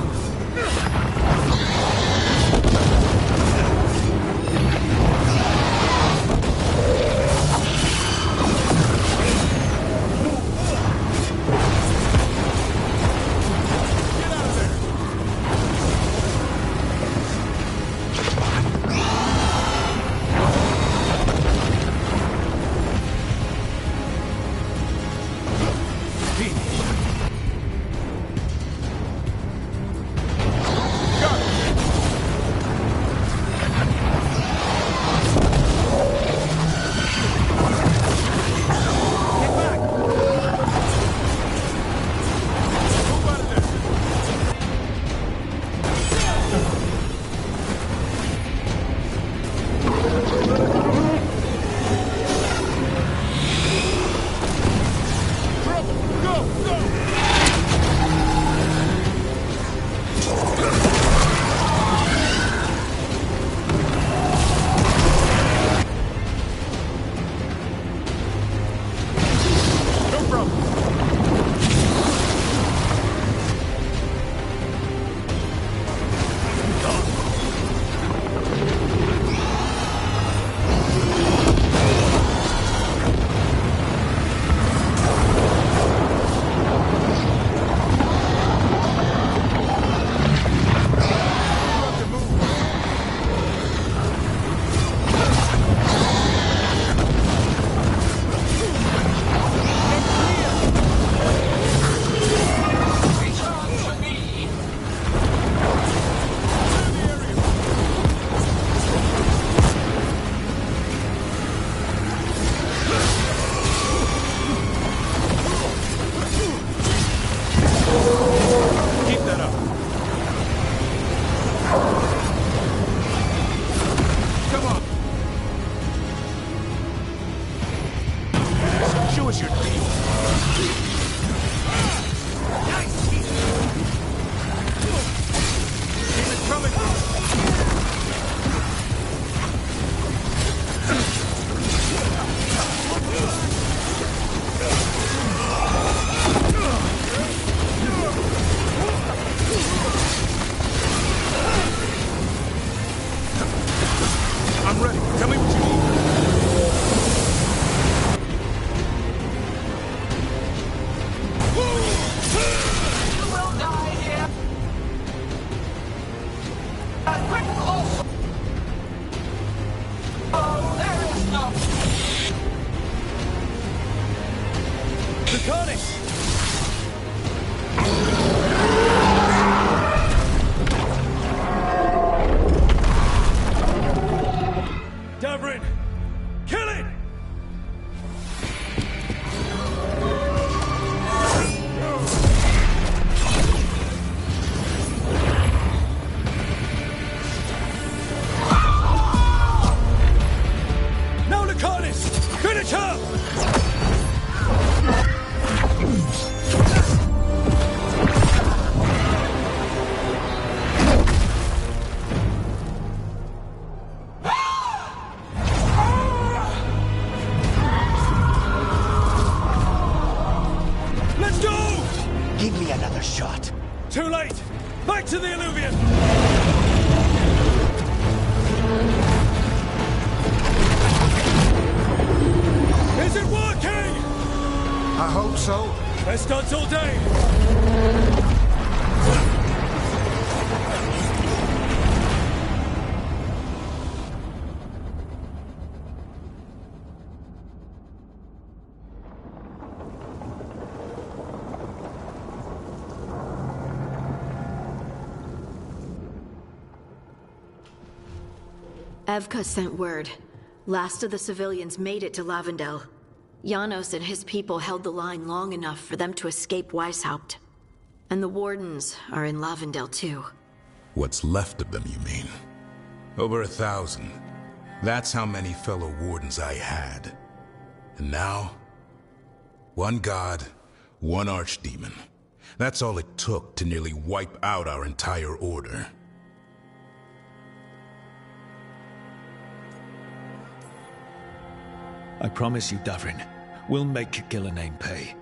Davrin! Kill it! Catch up! Let's go! Give me another shot. Too late! Back to the Illuvian! Is it working? I hope so. Best odds all day! Evka sent word. Last of the civilians made it to Lavendel. Janos and his people held the line long enough for them to escape Weishaupt. And the Wardens are in Lavendel too. What's left of them, you mean? Over 1,000. That's how many fellow Wardens I had. And now, one god, one archdemon. That's all it took to nearly wipe out our entire order. I promise you, Davrin, we'll make Gillenane pay.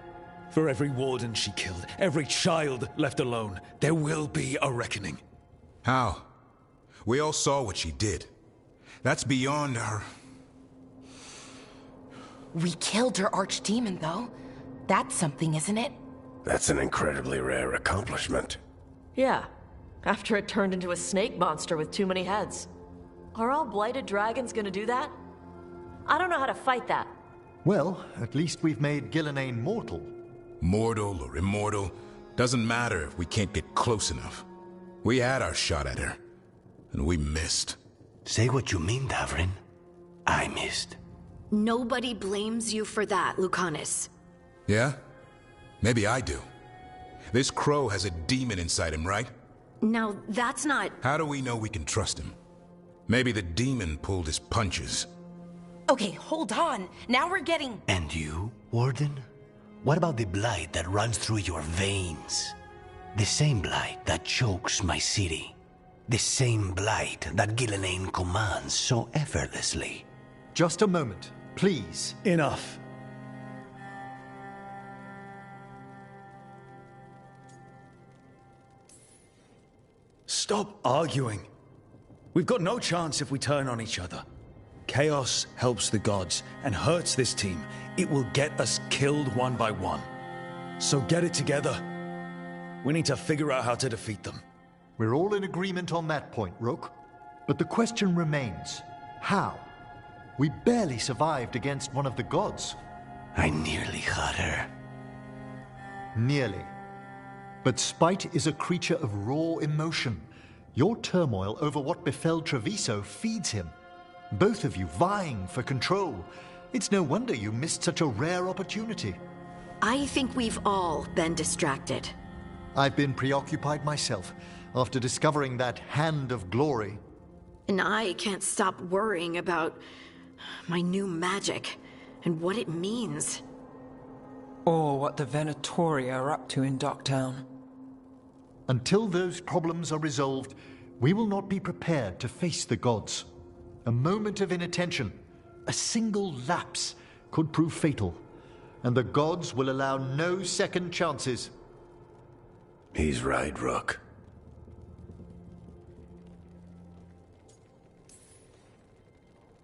For every warden she killed, every child left alone, there will be a reckoning. How? We all saw what she did. That's beyond our... We killed her archdemon, though. That's something, isn't it? That's an incredibly rare accomplishment. Yeah, after it turned into a snake monster with too many heads. Are all blighted dragons gonna do that? I don't know how to fight that. Well, at least we've made Gillenane mortal. Mortal or immortal, doesn't matter if we can't get close enough. We had our shot at her, and we missed. Say what you mean, Davrin. I missed. Nobody blames you for that, Lucanus. Yeah? Maybe I do. This crow has a demon inside him, right? Now, that's not... How do we know we can trust him? Maybe the demon pulled his punches. Okay, hold on. Now we're getting... And you, Warden? What about the blight that runs through your veins? The same blight that chokes my city. The same blight that Gillenane commands so effortlessly. Just a moment, please. Enough. Stop arguing. We've got no chance if we turn on each other. Chaos helps the gods and hurts this team. It will get us killed one by one. So get it together. We need to figure out how to defeat them. We're all in agreement on that point, Rook. But the question remains, how? We barely survived against one of the gods. I nearly had her. Nearly. But spite is a creature of raw emotion. Your turmoil over what befell Treviso feeds him. Both of you vying for control. It's no wonder you missed such a rare opportunity. I think we've all been distracted. I've been preoccupied myself after discovering that hand of glory. And I can't stop worrying about my new magic and what it means. Or what the Venatori are up to in Docktown. Until those problems are resolved, we will not be prepared to face the gods. A moment of inattention, a single lapse, could prove fatal, and the gods will allow no second chances. He's right, Rook.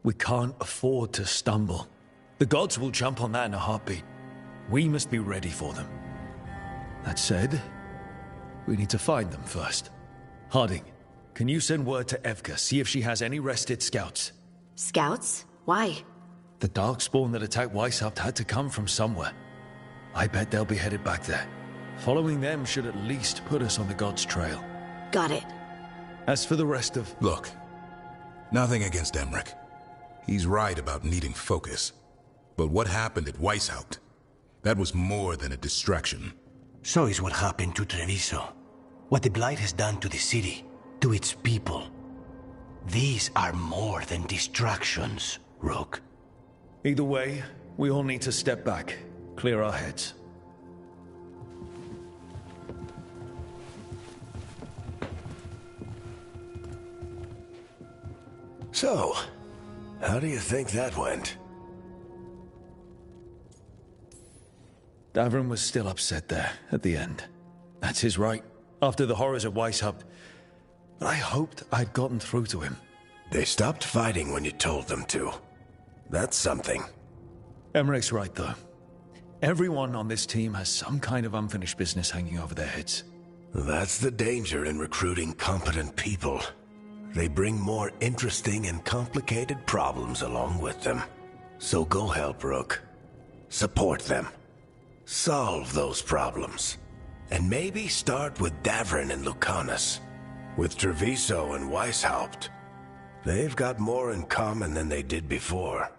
We can't afford to stumble. The gods will jump on that in a heartbeat. We must be ready for them. That said, we need to find them first. Harding, can you send word to Evka, see if she has any rested scouts? Scouts? Why? The Darkspawn that attacked Weishaupt had to come from somewhere. I bet they'll be headed back there. Following them should at least put us on the gods' trail. Got it. As for the rest of... Look, nothing against Emmerich. He's right about needing focus. But what happened at Weishaupt? That was more than a distraction. So is what happened to Treviso. What the Blight has done to the city, to its people. These are more than distractions, Rook. Either way, we all need to step back, clear our heads. So, how do you think that went? Davrin was still upset there, at the end. That's his right, after the horrors at Weishaupt. But I hoped I'd gotten through to him. They stopped fighting when you told them to. That's something. Emmerich's right, though. Everyone on this team has some kind of unfinished business hanging over their heads. That's the danger in recruiting competent people. They bring more interesting and complicated problems along with them. So go help Rook. Support them. Solve those problems. And maybe start with Davrin and Lucanus. With Treviso and Weishaupt. They've got more in common than they did before.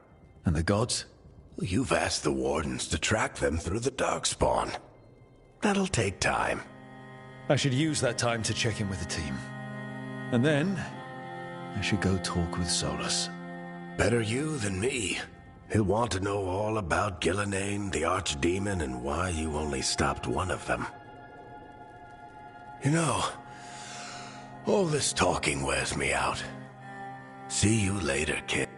And the gods? You've asked the Wardens to track them through the Darkspawn. That'll take time. I should use that time to check in with the team. And then, I should go talk with Solus. Better you than me. He'll want to know all about Gillenane, the Archdemon, and why you only stopped one of them. You know, all this talking wears me out. See you later, kid.